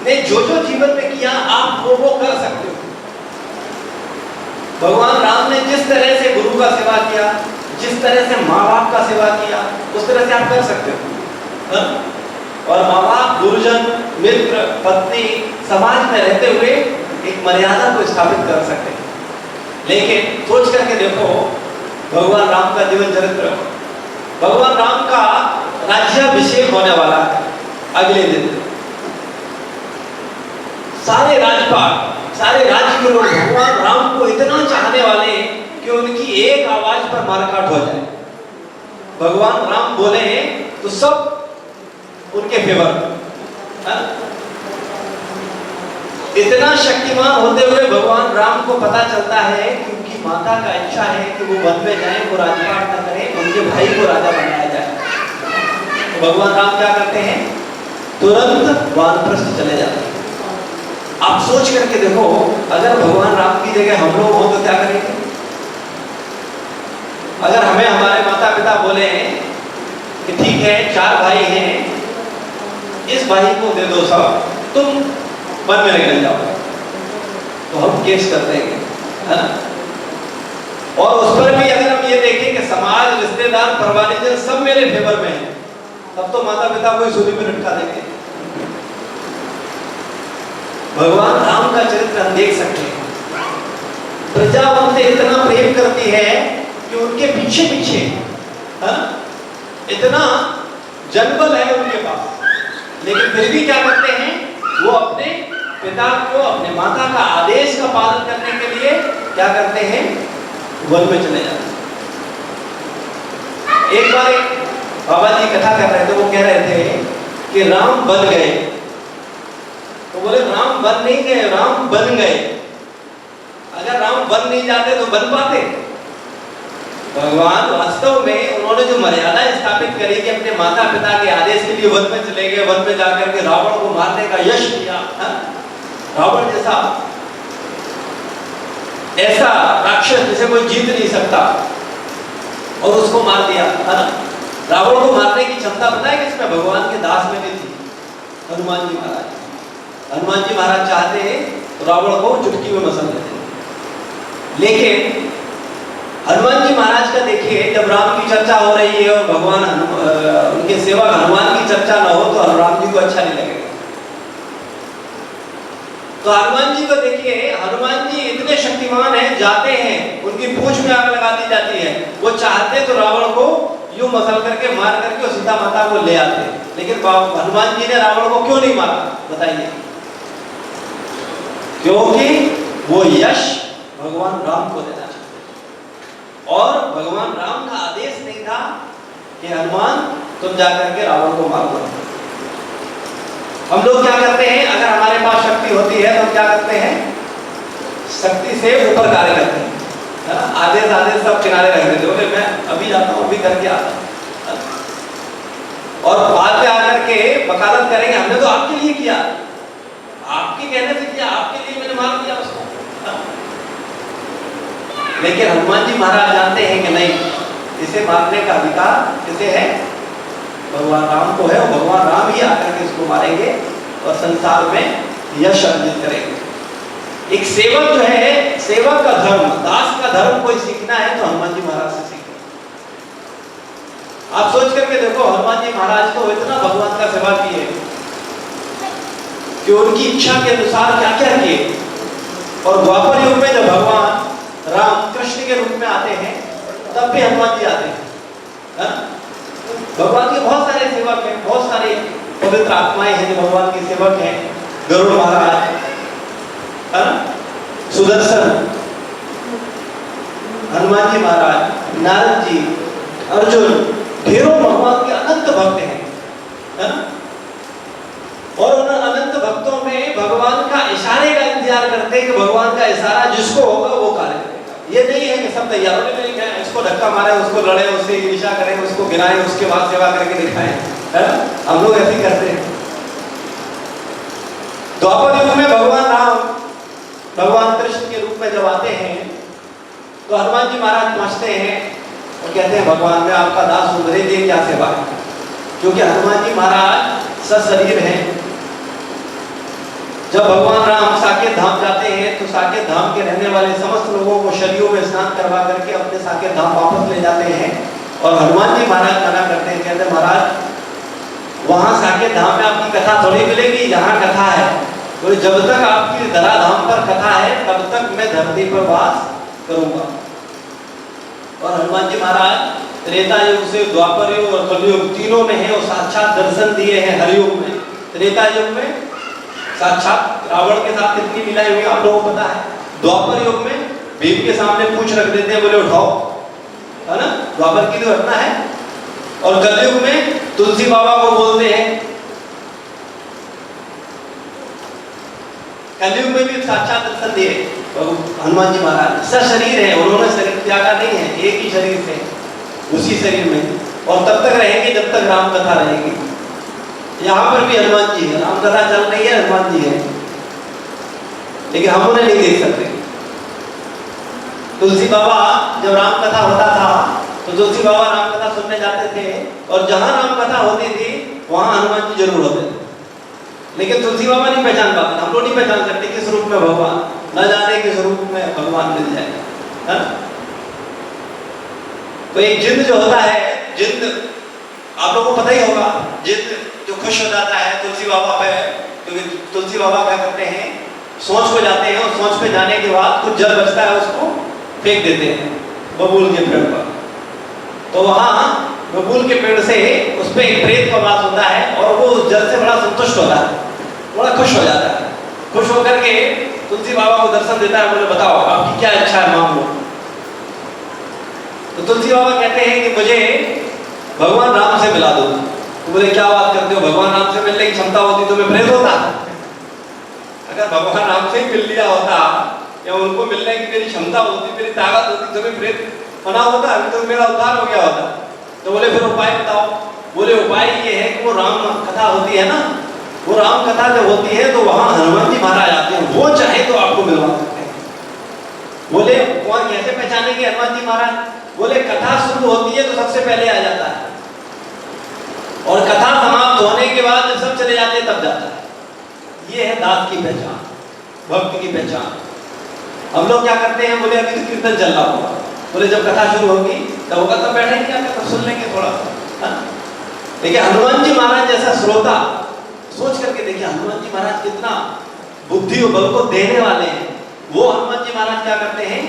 ने जो जो जीवन में किया आप वो कर सकते हो। भगवान राम ने जिस तरह से गुरु का सेवा किया, जिस तरह से माँ बाप का सेवा किया, उस तरह से आप कर सकते हो। हा? और माँ बाप, गुरुजन, मित्र, पत्नी, समाज में रहते हुए एक मर्यादा को स्थापित कर सकते हैं। लेकिन सोच करके देखो, भगवान राम का जीवन चरित्र, भगवान राम का राज्याभिषेक होने वाला है अगले दिन। सारे राजपाट, सारे राज्य के लोग भगवान राम को इतना चाहने वाले कि उनकी एक आवाज पर मारकाट हो जाए। भगवान राम बोले तो सब उनके फेवर में। इतना शक्तिमान होते हुए भगवान राम को पता चलता है कि उनकी माता का इच्छा है कि वो वन में जाए, वो राजपाट न करें, उनके भाई को राजा बनाया जाए। तो भगवान राम क्या करते हैं, तुरंत वानप्रस्थ चले जाते हैं। आप सोच करके देखो, अगर भगवान राम की जगह हम लोग हो तो क्या करेंगे? अगर हमें हमारे माता पिता बोले कि ठीक है 4 भाई हैं, इस भाई को दे दो सब, तुम वन में निकल जाओ, तो हम केस कर देंगे, है ना? और उस पर भी अगर हम ये देखें कि समाज, रिश्तेदार, परिवारजन सब मेरे फेवर में है, तब तो माता पिता को सूली में लटका देंगे। भगवान राम का चरित्र हम देख सकते हैं। प्रजा उनसे इतना प्रेम करती है कि उनके पीछे पीछे इतना जनबल है उनके पास, लेकिन फिर भी क्या करते हैं, वो अपने पिता को, अपने माता का आदेश का पालन करने के लिए क्या करते हैं, वन में चले जाते हैं। एक बार एक बाबा जी कथा कर रहे थे, वो कह रहे थे कि राम बन गए, तो बोले राम बन नहीं गए, राम बन गए। अगर राम बन नहीं जाते तो बन पाते? भगवान वास्तव में उन्होंने जो मर्यादा स्थापित करी कि अपने माता पिता के आदेश के लिए वन में चले गए, वन में जाकर के रावण को मारने का यश किया। रावण जैसा ऐसा राक्षस जिसे कोई जीत नहीं सकता, और उसको मार दिया, है ना? रावण को मारने की क्षमता पता है किसमें? भगवान के दास में नहीं थी, हनुमान जी महाराज। हनुमान जी महाराज चाहते तो रावण को चुटकी में मसल देते, लेकिन हनुमान जी महाराज का देखिए, जब राम की चर्चा हो रही है और भगवान उनके सेवक हनुमान की चर्चा न हो तो राम जी को अच्छा नहीं लगेगा। तो हनुमान जी को देखिए, हनुमान जी इतने शक्तिमान हैं, जाते हैं, उनकी पूंछ में आग लगा दी जाती है, वो चाहते तो रावण को यूं मसल करके मार करके और सीता माता को ले आते, लेकिन हनुमान जी ने रावण को क्यों नहीं मारा बताइए? क्योंकि वो यश भगवान राम को देना चाहते, और भगवान राम का आदेश नहीं था कि हनुमान तुम जाकर के रावण को मार दो। हम लोग क्या करते हैं, अगर हमारे पास शक्ति होती है तो हम क्या करते हैं, शक्ति से ऊपर कार्य करते हैं, है ना? आदेश सब किनारे रख देते, बोले मैं अभी जाता हूँ, अभी करके आता हूँ, और बाद में आकर के वकालत करेंगे हमने तो आपके लिए किया, आपके कहने से किया, आपके लिए मैंने मार दिया उसको। लेकिन हनुमान जी महाराज जानते हैं कि नहीं, इसे मारने का अधिकार किसे है? भगवान राम को है, और भगवान राम ही आकर के इसको मारेंगे और संसार में यश अर्जित करेंगे। एक सेवक जो है, सेवक का धर्म, दास का धर्म कोई सीखना है तो हनुमान जी महाराज से सीखे। आप सोच करके देखो, हनुमान जी महाराज तो इतना भगवान का सेवा किए कि उनकी इच्छा के अनुसार क्या क्या किए। और द्वापर युग में जब भगवान राम कृष्ण के रूप में आते हैं, तब भी हनुमान जी आते हैं। भगवान के बहुत सारे सेवक हैं, बहुत सारे पवित्र आत्माएं हैं जो भगवान के सेवक हैं। गरुड़ महाराज, है ना, सुदर्शन, हनुमान जी महाराज, नारद जी, अर्जुन, ढेरों भगवान के अनंत भक्त हैं, है ना। और उन अनंत भक्तों में भगवान का इशारे का इंतजार करते हैं कि भगवान का इशारा जिसको होगा वो कार्य करेगा। ये नहीं है कि सब तैयारों में नहीं गए, इसको धक्का मारे, उसको लड़े, उससे ईर्ष्या करें, उसको गिराएं, उसके बाद सेवा करके दिखाएं, है ना। हम लोग ऐसे करते हैं। द्वापर युग में भगवान राम भगवान कृष्ण के रूप में जब आते हैं तो हनुमान जी महाराज पहुंचते हैं और कहते हैं, भगवान मैं आपका दास हूं, मेरे लिए क्या सेवा है? क्योंकि हनुमान जी महाराज सशरीर हैं। जब भगवान राम साकेत धाम जाते हैं तो साकेत धाम के रहने वाले समस्त लोगों को शरीरों में स्नान करवा करके अपने साकेत धाम वापस ले जाते हैं। और हनुमान जी महाराज मना करते हैं, कहते हैं महाराज वहां साकेत धाम में आपकी कथा थोड़ी मिलेगी, यहाँ कथा है, तो जब तक आपकी धराधाम पर कथा है तब तक मैं धरती पर वास करूंगा। और हनुमान जी महाराज त्रेता युग से द्वापर युग और कलयुग तीनों में है, और साक्षात दर्शन दिए हैं हर युग में। त्रेता युग में साक्षात रावण के साथ कितनी मिलाई हुई आप लोगों को पता है। द्वापर युग में भीम के सामने पूछ रख देते हैं, बोले उठाओ, है ना, द्वापर की तो घटना है। और कलयुग में तुलसी बाबा को बोलते हैं, कलयुग में भी साक्षात दर्शन दिए हनुमान जी महाराज। सशरीर है, उन्होंने शरीर त्यागा नहीं है, एक ही शरीर से, उसी शरीर में, और तब तक रहेंगे जब तक राम कथा रहेगी। यहाँ पर भी हनुमान जी है, राम कथा चल रही है, हनुमान जी है, लेकिन हम उन्हें नहीं देख सकते। तुलसी बाबा जब राम कथा होता था तो तुलसी बाबा राम कथा सुनने जाते थे, और जहां राम कथा होती थी वहां हनुमान जी जरूर होते थे। लेकिन तुलसी बाबा नहीं पहचान पाते, हम लोग नहीं पहचान सकते किस रूप में भगवान, न जाने किस रूप में भगवान मिल जाए, है ना। तो एक जिंद जो होता है, जिंद आप लोगों को पता ही होगा, जिंद जो खुश हो जाता है तुलसी बाबा पे, क्योंकि तुलसी बाबा क्या करते हैं, सोच को जाते हैं, और सोच पे जाने के बाद कुछ जल बचता है उसको फेंक देते हैं बबूल के पेड़ पर। तो वहां बबूल के पेड़ से उस पे एक प्रेत का वास होता है, और वो उस जल से बड़ा संतुष्ट होता है, बड़ा खुश हो जाता है। खुश होकर के तुलसी बाबा को दर्शन देता है, बोले बताओ आपकी क्या इच्छा है, मांग लो। तो तुलसी बाबा कहते हैं कि मुझे भगवान राम से मिला दो। तो बोले क्या बात करते हो, भगवान राम से मिलने की क्षमता होती तो मैं प्रेत होता। अगर भगवान राम से ही मिल लिया होता, या उनको मिलने की मेरी क्षमता होती, मेरी ताकत होती, तो मैं प्रेत बना होता, अभी तो मेरा उद्धार हो गया होता। तो बोले फिर उपाय बताओ। बोले उपाय ये है कि वो राम कथा होती है ना, वो राम कथा जब होती है तो वहां हनुमान जी महाराज आते हैं, वो चाहे तो आपको मिलवा सकते हैं। बोले कौन, कैसे पहचानेंगे हनुमान जी महाराज? बोले कथा शुरू होती है तो सबसे पहले आ जाता है, और कथा समाप्त होने के बाद जब सब चले जाते हैं तब जाता है। ये है दास की पहचान, भक्त की पहचान। हम लोग क्या करते हैं, बोले अभी तो कीर्तन चल रहा होगा, बोले जब कथा शुरू होगी तब होगा, तब बैठेंगे तब सुन लेंगे थोड़ा सा। देखिए हनुमान जी महाराज जैसा श्रोता, सोच करके देखिए हनुमान जी महाराज कितना बुद्धि और बल को देने वाले हैं। वो हनुमान जी महाराज क्या करते हैं,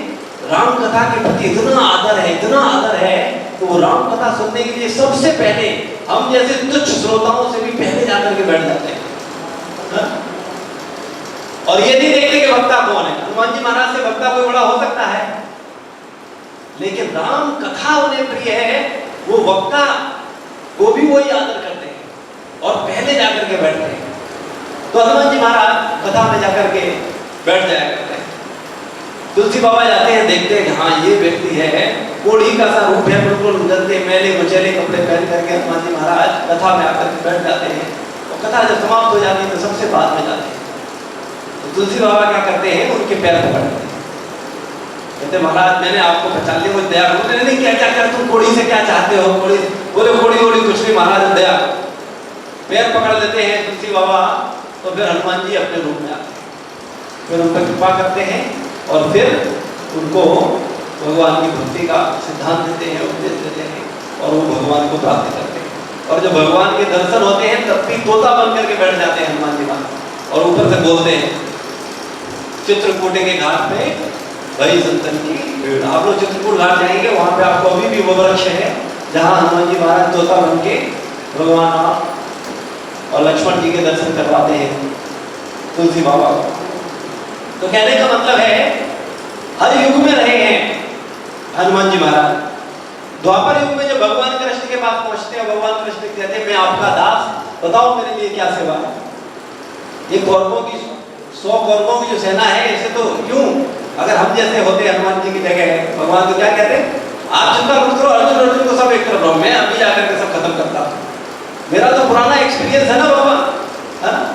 राम कथा के प्रति इतना आदर है, इतना आदर है, तो वो राम कथा सुनने के लिए सबसे पहले हम जैसे तुच्छ श्रोताओं से भी पहले जाकर के बैठ जाते हैं। और ये नहीं देखते कि वक्ता कौन है। हनुमान जी महाराज से वक्ता कोई बड़ा हो सकता है, लेकिन राम कथा उन्हें प्रिय है, वो वक्ता को भी वही आदर करते हैं और पहले जाकर के बैठते हैं। तो हनुमान जी महाराज कथा में जाकर के बैठ जाया करते हैं। तुलसी बाबा जाते हैं, देखते हैं हाँ ये व्यक्ति है, कोढ़ी का सा रूप है, बिल्कुल गंदे मैले मुचेले कपड़े पहन करके हनुमान जी महाराज कथा में आकर के बैठ जाते हैं। और कथा जब समाप्त हो जाती है तो सबसे बाद में जाते हैं। तुलसी बाबा क्या करते हैं, उनके पैर पकड़ते हैं, कहते महाराज मैंने आपको पहचान लिया, वो दया करो। नहीं क्या क्या कर, तुम कोड़ी से क्या चाहते हो? कोड़ी बोले कोड़ी वोड़ी कुछ नहीं महाराज, दया करो। पैर पकड़ लेते हैं तुलसी बाबा, तो फिर हनुमान जी अपने रूप में आते हैं, फिर उन पर कृपा करते हैं और फिर उनको भगवान की भक्ति का सिद्धांत देते हैं, उपदेश देते हैं और वो भगवान को प्राप्त करते हैं। और जब भगवान के दर्शन होते हैं तब भी तोता बन करके बैठ जाते हैं हनुमान जी महाराज और ऊपर से बोलते हैं, चित्रकूट के घाट पे भई संतन की भीड़। आप लोग चित्रकूट घाट जाएंगे, वहां पे आपको अभी भी वो वृक्ष है जहां हनुमान जी महाराज तोता बन के भगवान राम और लक्ष्मण जी के दर्शन करवाते हैं तुलसी बाबा को। तो कहने का मतलब है हर युग में रहे हैं हनुमान जी महाराज। द्वापर युग में जब भगवान कृष्ण के पास पहुंचते हैं, भगवान कृष्ण कहते हैं मैं आपका दास, बताओ मेरे लिए क्या सेवा है। ये कौरवों की 100 कौरवों की जो सेना है, ऐसे तो क्यों अगर हम जैसे होते हनुमान जी की जगह, भगवान तो क्या कहते हैं, आप चिंता मत करो, अर्जुन अर्जुन को सब एक तरफ रहो, मैं अभी जाकर के सब खत्म करता हूँ। मेरा तो पुराना एक्सपीरियंस है ना बाबा,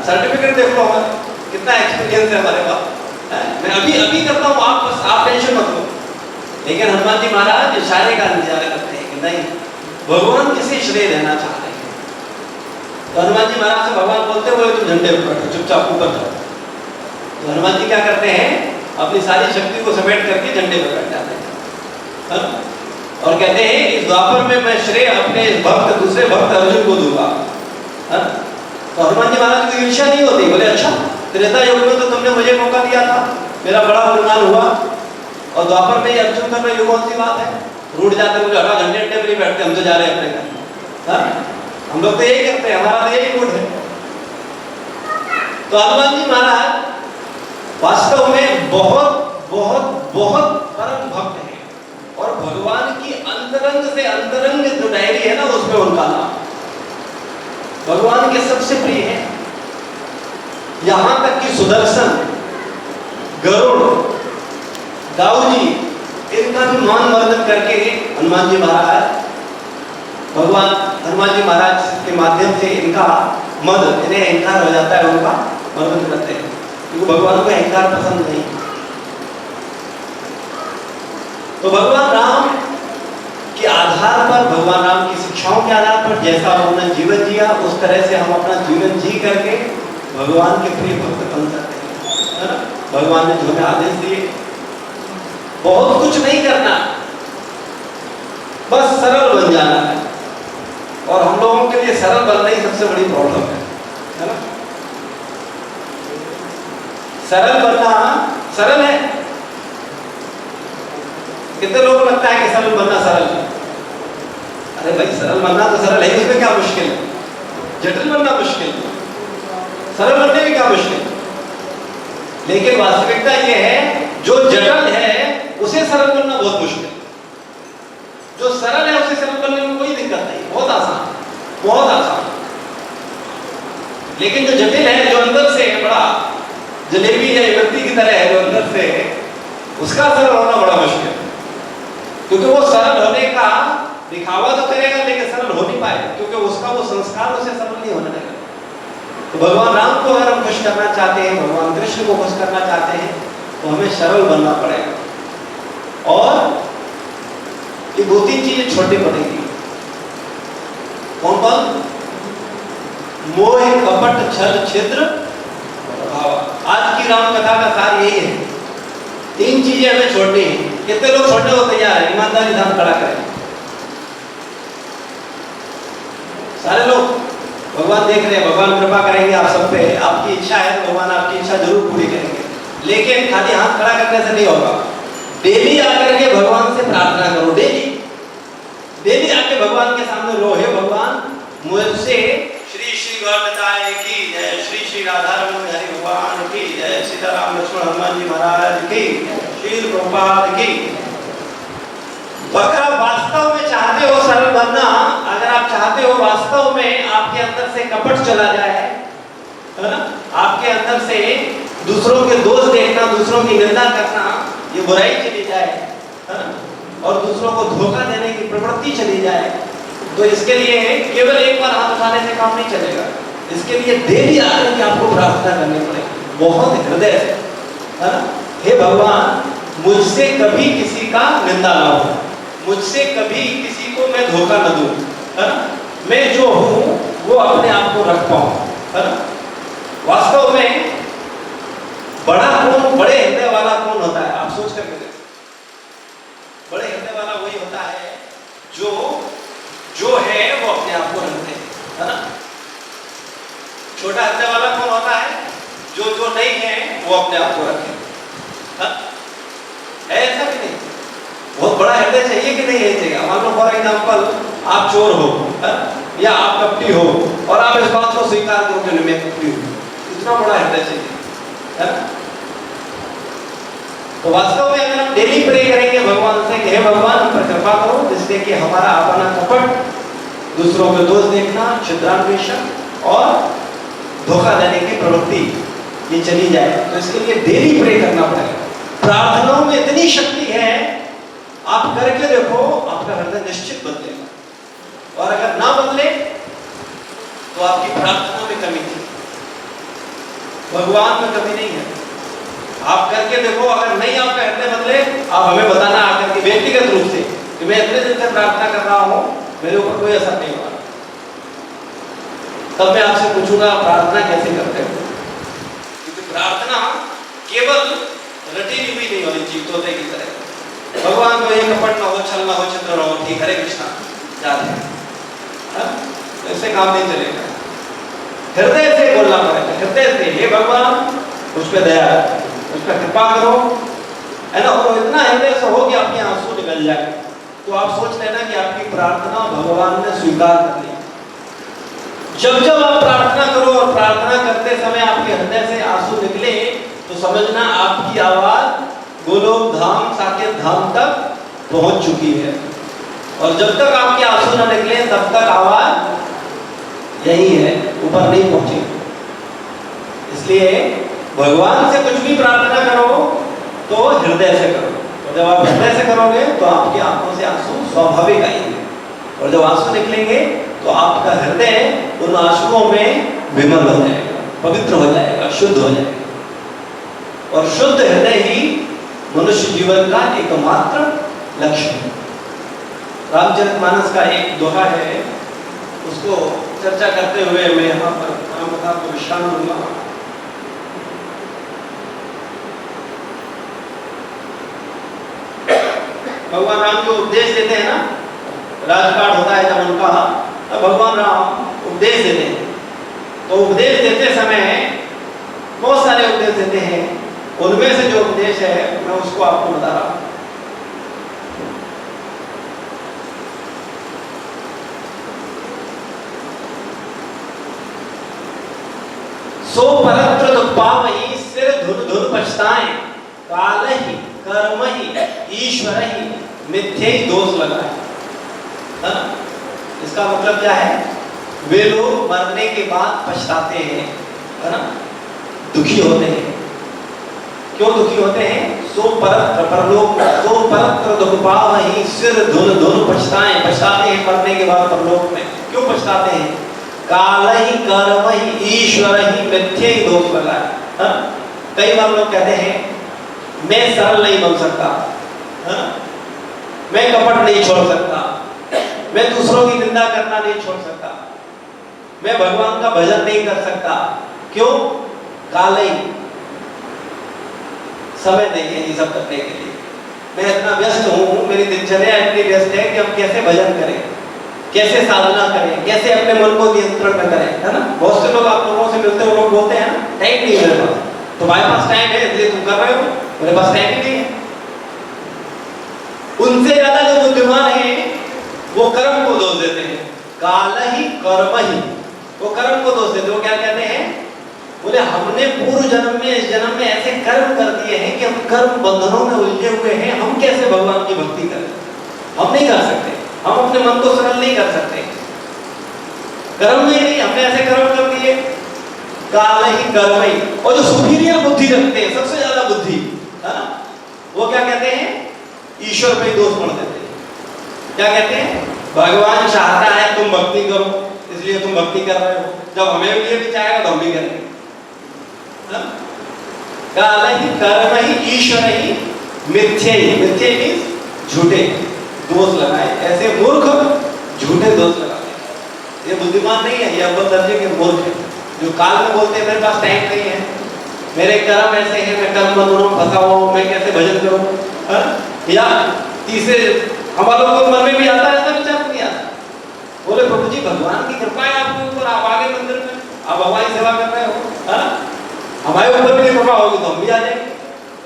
सर्टिफिकेट देख लो हमारा कितना एक्सपीरियंस है हमारे पास, मैं अभी अभी करता हूँ, आप बस आप टेंशन मत लो। लेकिन हनुमान जी महाराज इशारे का इंतजार करते हैं कि नहीं, भगवान किसे श्रेय देना चाहते हैं। तो हनुमान जी महाराज से भगवान बोलते हुए तुम झंडे पर बैठो, चुपचाप ऊपर जाओ। तो हनुमान जी क्या करते हैं, अपनी सारी शक्ति को समेट करके झंडे पर बैठ जाते हैं और कहते हैं इस द्वापर में मैं श्रेय अपने भक्त दूसरे भक्त अर्जुन को दूंगा। तो हनुमान जी महाराज को ईर्ष्या नहीं होती, बोले अच्छा त्रेता युग में तो तुमने मुझे मौका दिया था, मेरा बड़ा गुणगान हुआ, और द्वापर में अर्जुन करना ये कौन सी बात है, रूठ जाते मुझे हटा, झंडे पे नहीं बैठते, हम तो जा रहे हैं अपने घर। हम लोग तो यही करते हैं, हमारा तो यही मूड है। तो हनुमान जी महाराज वास्तव में बहुत बहुत बहुत परम भक्त है और भगवान की अंतरंग से अंतरंग जो डायरी है ना, उसमें उनका नाम भगवान के सबसे प्रिय है। यहां तक कि सुदर्शन, गरुड़, दाऊजी, इनका भी मान वर्णन करके हनुमान जी महाराज, भगवान हनुमान जी महाराज के माध्यम से इनका मद, इन्हें अहंकार हो जाता है, उनका वर्णन करते हैं, क्योंकि भगवान को अहंकार पसंद नहीं। तो भगवान राम के आधार पर, भगवान राम की शिक्षाओं के आधार पर जैसा उन्होंने जीवन जिया, उस तरह से हम अपना जीवन जी करके भगवान के प्रिय भक्त बन सकते हैं, है ना। भगवान ने जो हमें आदेश दिए, बहुत कुछ नहीं करना, बस सरल बन जाना है। और हम लोगों के लिए सरल बनना ही सबसे बड़ी प्रॉब्लम है ना। सरल बनना सरल है, कितने लोगों को लगता है कि सरल बनना सरल है। अरे भाई सरल बनना तो सरल है, इसमें क्या मुश्किल है, जटिल बनना मुश्किल है, सरल बनने में क्या मुश्किल है। लेकिन वास्तविकता यह है जो जटिल है उसे सरल बनना बहुत मुश्किल है, जो सरल है उसे सरल बनने में कोई दिक्कत नहीं, बहुत आसान, बहुत आसान। लेकिन जो जटिल है, जो अंदर से बड़ा जलेबी है, व्यक्ति की तरह है, जो अंदर से, उसका सरल होना बड़ा मुश्किल है, क्योंकि वो सरल होने का दिखावा तो करेगा लेकिन सरल हो नहीं पाएगा, क्योंकि उसका वो संस्कार उसे सरल नहीं होने देगा। तो भगवान राम को अगर हम खुश करना चाहते हैं, भगवान कृष्ण को खुश करना चाहते हैं, तो हमें सरल बनना पड़ेगा। और ये 2-3 चीजें छोड़नी पड़ेगी। कौन कौन? मोह, कपट, छल, छिद्र, प्रभाव। आज की राम कथा का सार यही है, 3 चीजें हमें छोड़नी है। कितने लोग छोड़ने को तैयार है? ईमानदारी दान खड़ा करें सारे लोग। भगवान देख रहे हैं, भगवान कृपा करेंगे आप सब पे। आपकी इच्छा है तो भगवान आपकी इच्छा जरूर पूरी करेंगे, लेकिन खाली हाथ खड़ा करने से नहीं होगा। डेली आकर के भगवान से प्रार्थना करो, डेली डेली आके भगवान के सामने रो, हे भगवान मुझसे श्री श्री गौरताय की जय, श्री श्री राधा रमण हरि भगवान की जय, सीताराम लक्ष्मण हनुमान जी महाराज की, श्री प्रभुपाद की। तो अगर आप वास्तव में चाहते हो सरल बनना, अगर आप चाहते हो वास्तव में आपके अंदर से कपट चला जाए, है ना, आपके अंदर से दूसरों के दोष देखना, दूसरों की निंदा करना, ये बुराई चली जाए, है ना, और दूसरों को धोखा देने की प्रवृत्ति चली जाए, तो इसके लिए केवल एक बार हाथ उठाने से काम नहीं चलेगा। इसके लिए डेली आकर के आपको प्रार्थना करनी पड़ेगी। बहुत हृदय से, है ना, हे भगवान मुझसे कभी किसी का निंदा ना हो, मुझसे कभी किसी को मैं धोखा न दूं, है ना, मैं जो हूं वो अपने आप को रख पाऊं, है ना। वास्तव में बड़ा कौन, बड़े हृदय वाला कौन होता है, आप सोच करके देखो। बड़े हृदय वाला वही होता है जो है वो अपने आप को रखते हैं, है ना। छोटा हृदय वाला कौन होता है, जो नहीं है वो अपने आप को रखे, है ऐसा कि नहीं। बहुत बड़ा हृदय चाहिए कि नहीं है चाहिए। मान लो फॉर एग्जाम्पल आप चोर हो, या आप कपटी हो, और आप इस बात को स्वीकार करो कि मैं कपटी हूं, इतना बड़ा हृदय चाहिए, है ना। तो वास्तव में अगर हम डेली प्रे करेंगे भगवान से कि हे भगवान हम पर कृपा करो, जिससे कि हमारा अपना कपट, दूसरों के दोष देखना, छिद्रान्वेषण और धोखा देने की प्रवृत्ति ये चली जाए, तो इसके लिए डेली प्रे करना पड़ेगा। प्रार्थनाओं में इतनी शक्ति है, आप करके देखो, आपका हृदय निश्चित बदलेगा। और अगर ना बदले तो आपकी प्रार्थना में कमी थी, भगवान में कमी नहीं है। आप करके देखो, अगर नहीं आपका हृदय बदले, आप हमें बताना आकर के व्यक्तिगत रूप से कि मैं इतने दिन से प्रार्थना कर रहा हूं, मेरे ऊपर कोई असर नहीं हुआ। तब मैं आपसे पूछूंगा प्रार्थना कैसे करते हो, क्योंकि प्रार्थना केवल रटी हुई नहीं होनी चाहिए तोते की तरह। भगवान को ये कपट ना हो, छल ना हो, चित्र ना हो, ठीक, हरे कृष्णा जाते हैं, तो इससे काम नहीं चलेगा। हृदय से बोलना पड़ेगा, हृदय से, हे भगवान मुझ पे दया, मुझ पे कृपा करो, है ना। और इतना हृदय से हो कि आपके आंसू निकल जाए, तो आप सोच लेना कि आपकी प्रार्थना भगवान ने स्वीकार कर ली। जब जब आप प्रार्थना करो और प्रार्थना करते समय आपके हृदय से आंसू निकले, तो समझना आपकी आवाज गोलोक धाम, साकेत धाम तक पहुंच चुकी है। और जब तक आपके आंसू न निकले तब तक आवाज यही है, ऊपर नहीं पहुंची। इसलिए भगवान से कुछ भी प्रार्थना करो तो हृदय से करो, और जब आप हृदय से करोगे तो आपकी आंखों से आंसू स्वाभाविक आएंगे, और जब आंसू निकलेंगे तो आपका हृदय उन आंसुओं में विमल हो जाएगा, पवित्र हो जाएगा, शुद्ध हो जाएगा। और शुद्ध हृदय ही मनुष्य जीवन का एकमात्र लक्ष्य है। रामचरितमानस का एक दोहा है, उसको चर्चा करते हुए मैं यहाँ पर राम को विश्राम दूंगा। भगवान राम जो उपदेश देते हैं ना, राजपाट होता है जब उनका, तब भगवान राम उपदेश देते हैं। तो उपदेश देते समय बहुत सारे उपदेश देते हैं, उनमें से जो उपदेश है मैं उसको आपको बता रहा हूं। सो परत्र दुख पावहि, सिर धुन धुन पछताएं, काल ही कर्म ही ईश्वर ही मिथ्ये दोष लगाए। इसका मतलब क्या है, वे लोग मरने के बाद पछताते हैं, है ना, दुखी होते हैं। क्यों दुखी होते हैं? सो परत्र परलोक, सो परत्र दुख पावहि, सिर धुन धुन पछताएं, पछताते हैं मरने के बाद परलोक में। क्यों पछताते हैं? काल ही कर्म ही ईश्वर ही मिथ्ये दोष लगाए। कई बार लोग कहते हैं मैं सरल नहीं बन सकता, मैं कपट नहीं छोड़ सकता, मैं दूसरों की निंदा करना नहीं छोड़ सकता, मैं भगवान का भजन नहीं कर सकता। क्यों? काल ही समय नहीं है ये सब करने के लिए, मैं इतना व्यस्त हूँ, मेरी दिनचर्या इतनी व्यस्त है कि हम कैसे भजन करें, कैसे साधना करें, कैसे अपने मन को नियंत्रण में करें, है ना। बहुत से लोग आप लोगों से मिलते हो, लोग बोलते हैं ना टाइम नहीं है मेरे पास, तुम्हारे पास टाइम है इसलिए तुम कर रहे हो, मेरे पास टाइम ही नहीं है। उनसे ज्यादा जो बुद्धिमान है वो कर्म को दोष देते हैं, काल ही कर्म ही, वो कर्म को दोष देते। वो क्या कहते हैं? बोले हमने पूर्व जन्म में, इस जन्म में ऐसे कर्म कर दिए हैं कि हम कर्म बंधनों में उलझे हुए हैं, हम कैसे भगवान की भक्ति करें? हम नहीं कर सकते, हम अपने मन को सरल नहीं कर सकते। कर्म में नहीं, हमने ऐसे कर्म कर दिए, काल ही कर्म ही। और जो सुपीरियर बुद्धि रखते हैं, सबसे ज्यादा बुद्धि, है ना, वो क्या कहते हैं? ईश्वर पे दोष मढ़ देते हैं। क्या कहते हैं? भगवान चाहता है तुम भक्ति करो इसलिए तुम भक्ति कर रहे हो, जब हमें लिए भी चाहेगा तो हम भी करेंगे। काल ही कर्म ही ईश्वर ही मिथ्ये मीन्स झूठे दोष लगाए। ऐसे मूर्ख झूठे दोष लगाते, ये बुद्धिमान नहीं है, ये अव्वल दर्जे के मूर्ख है जो काल में बोलते हैं मेरे पास टाइम नहीं है, मेरे कर्म ऐसे हैं, मैं कर्म बंधनों में फंसा हुआ हूं, मैं कैसे भजन करूं। या तीसरे हमारे लोगों के मन में भी आता है, ऐसा विचार नहीं आता, बोले प्रभु जी भगवान की कृपा है आपके ऊपर, आप आगे मंदिर में, आप हमारी सेवा कर रहे हो, हमारे ऊपर भी कृपा होगी तो हम भी आ जाएंगे।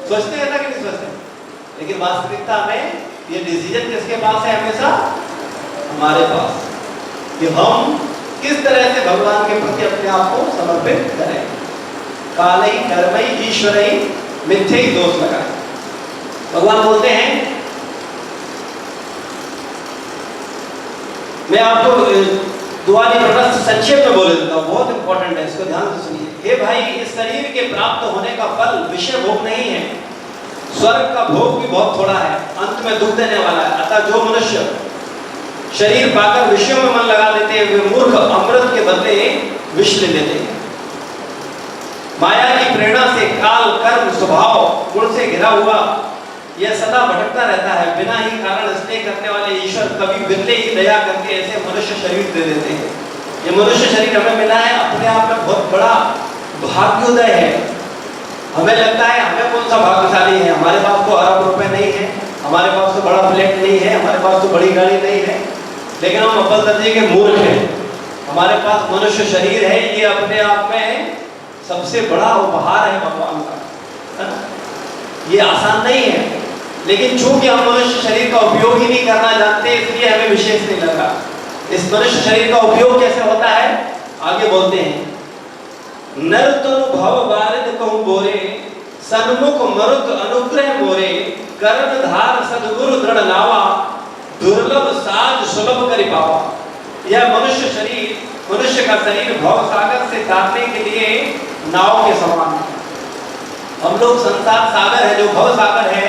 सोचते हैं ना कि नहीं सोचते? लेकिन वास्तविकता में ये डिसीजन किसके पास है? हमेशा हमारे पास, कि हम किस तरह से भगवान के प्रति अपने आप को समर्पित करें। काल ही कर्म ही ईश्वर ही मिथ्ये ही दोष लगाए। भगवान बोलते हैं, मैं आपको दुआरी प्रश्न संक्षेप में बोल देता हूँ, बहुत इंपॉर्टेंट है, इसको ध्यान से सुनिए। हे भाई, इस शरीर के प्राप्त होने का फल विषय भोग नहीं है, स्वर्ग का भोग भी बहुत थोड़ा है, अंत में दुख देने वाला है। अतः जो मनुष्य शरीर पाकर विषयों में मन लगा देते हैं, वे मूर्ख अमृत के बदले विष ले लेते हैं। माया की प्रेरणा से काल कर्म स्वभाव गुण से घिरा हुआ यह सदा भटकता रहता है। बिना ही कारण स्नेह करने वाले ईश्वर कभी बिरले ही दया करके ऐसे मनुष्य शरीर दे देते हैं। ये मनुष्य शरीर हमें मिला है, अपने आप में बहुत बड़ा भाग्योदय है। हमें लगता है हमें कौन सा भाग्यशाली है, हमारे पास तो अरब रुपए नहीं है, हमारे पास तो बड़ा फ्लैट नहीं है, हमारे पास तो बड़ी गाड़ी नहीं है, लेकिन हम अव्वल दर्जे के मूर्ख हैं। हमारे पास मनुष्य शरीर है, ये अपने आप में सबसे बड़ा उपहार है भगवान का, ये आसान नहीं है। लेकिन चूंकि हम मनुष्य शरीर का उपयोग ही नहीं करना जानते, इसलिए हमें विशेष नहीं लगा। इस मनुष्य शरीर का उपयोग कैसे होता है, आगे बोलते हैं। नर तनु भव बारिद कहूं बोरे, सन्मुख मरुत अनुग्रह मोरे, कर्णधार सद्गुरु दृढ़ लावा, दुर्लभ साज सुलभ करि पावा। यह मनुष्य शरीर, मनुष्य का शरीर भव सागर से तारने के लिए नाव के समान है। हम लोग संसार सागर है, जो भव सागर है,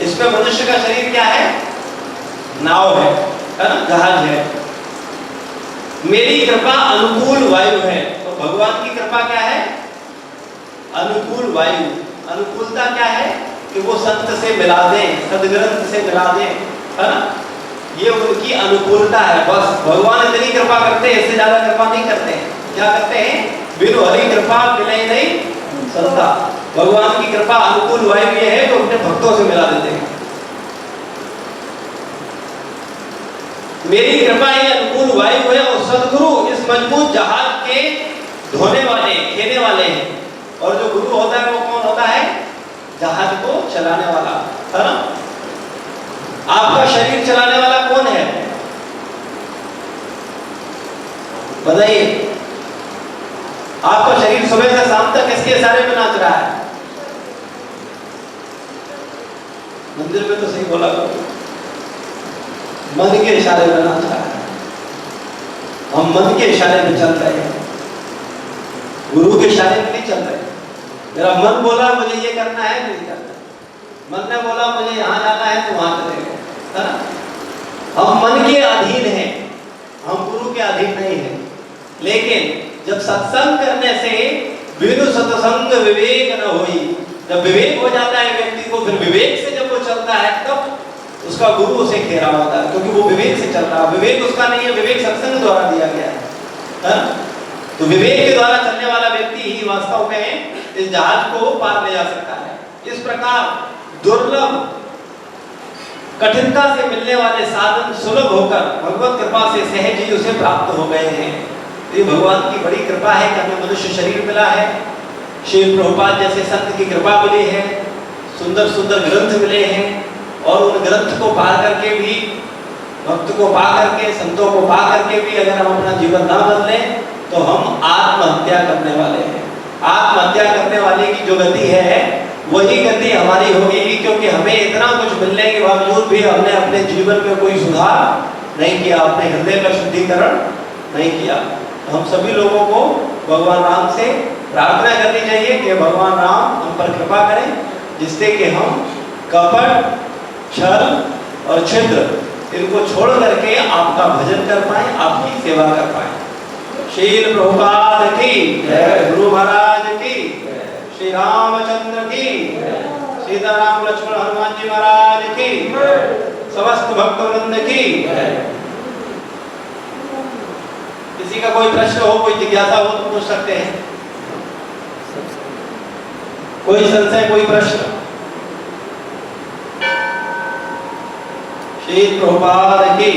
इसमें मनुष्य का शरीर क्या है? नाव है ना, जहाज है। मेरी कृपा अनुकूल वायु है, तो भगवान की कृपा क्या है? अनुकूल वायु। अनुकूलता क्या है? कि वो संत से मिला दें, सदग्रंथ से मिला दें, है ना, ये उनकी अनुकूलता है। बस भगवान इतनी कृपा करते हैं, इससे ज्यादा कृपा नहीं करते हैं। क्या करते हैं? बिनु हरि कृपा मिले नहीं संता। भगवान की कृपा अनुकूल वायु ये है, तो अपने भक्तों से मिला देते हैं। मेरी कृपा ये अनुकूल वायु है, और सदगुरु इस मजबूत जहाज के धोने वाले, खेने वाले हैं। और जो गुरु होता है वो कौन होता है? जहाज को चलाने वाला, है ना। आपका शरीर चलाने वाला कौन है? बताइए। आपका शरीर सुबह से शाम तक किसके इशारे में नाच रहा है? मंदिर में तो सही बोला करो, मन के इशारे में नाच रहा है। हम मन के इशारे में चल रहे हैं, गुरु के इशारे में नहीं चल रहे। मेरा मन बोला मुझे ये करना है, नहीं करना। मन ने बोला मुझे यहाँ जाना है, तो वहां चलेंगे, है ना। हम मन के अधीन हैं, हम गुरु के अधीन नहीं हैं। लेकिन जब सत्संग करने से बिनु सत्संग विवेक न होई, जब विवेक हो जाता है व्यक्ति को, फिर विवेक से जब वो चलता है, तब उसका गुरु उसे घेरा होता है, क्योंकि वो विवेक से चल रहा है। विवेक उसका नहीं है, विवेक सत्संग द्वारा दिया गया है। तो विवेक के द्वारा चलने वाला व्यक्ति ही वास्तव में इस जहाज को पार ले जा सकता है। इस प्रकार दुर्लभ कठिनता से मिलने वाले साधन सुलभ होकर भगवत कृपा से सहज ही उसे प्राप्त हो गए हैं। ये भगवान की बड़ी कृपा है कि हमें मनुष्य शरीर मिला है, श्रील प्रभुपाद जैसे संत की कृपा मिली है, सुंदर सुंदर ग्रंथ मिले हैं, और उन ग्रंथ को पा करके भी, भक्त को पा करके, संतों को पा करके भी अगर हम अपना जीवन ना बदलें तो हम आत्महत्या करने वाले हैं। आत्महत्या करने वाले की जो गति है वही गति हमारी होगी, क्योंकि हमें इतना कुछ मिलने के बावजूद भी हमने अपने जीवन में कोई सुधार नहीं किया, अपने हृदय का शुद्धिकरण नहीं किया। तो हम सभी लोगों को भगवान राम से प्रार्थना करनी चाहिए कि भगवान राम हम पर कृपा करें, जिससे कि हम कपट, छल और छिद्र इनको छोड़ करके आपका भजन कर पाए, आपकी सेवा कर पाए। श्रील प्रभुपाद की जय, गुरु महाराज की जय। श्री रामचंद्र की, सीताराम लक्ष्मण हनुमान जी महाराज की, समस्त भक्तवृंद की। किसी का कोई प्रश्न हो, कोई जिज्ञासा हो तो पूछ सकते हैं। कोई संशय, कोई प्रश्न? श्री प्रभुपाद की।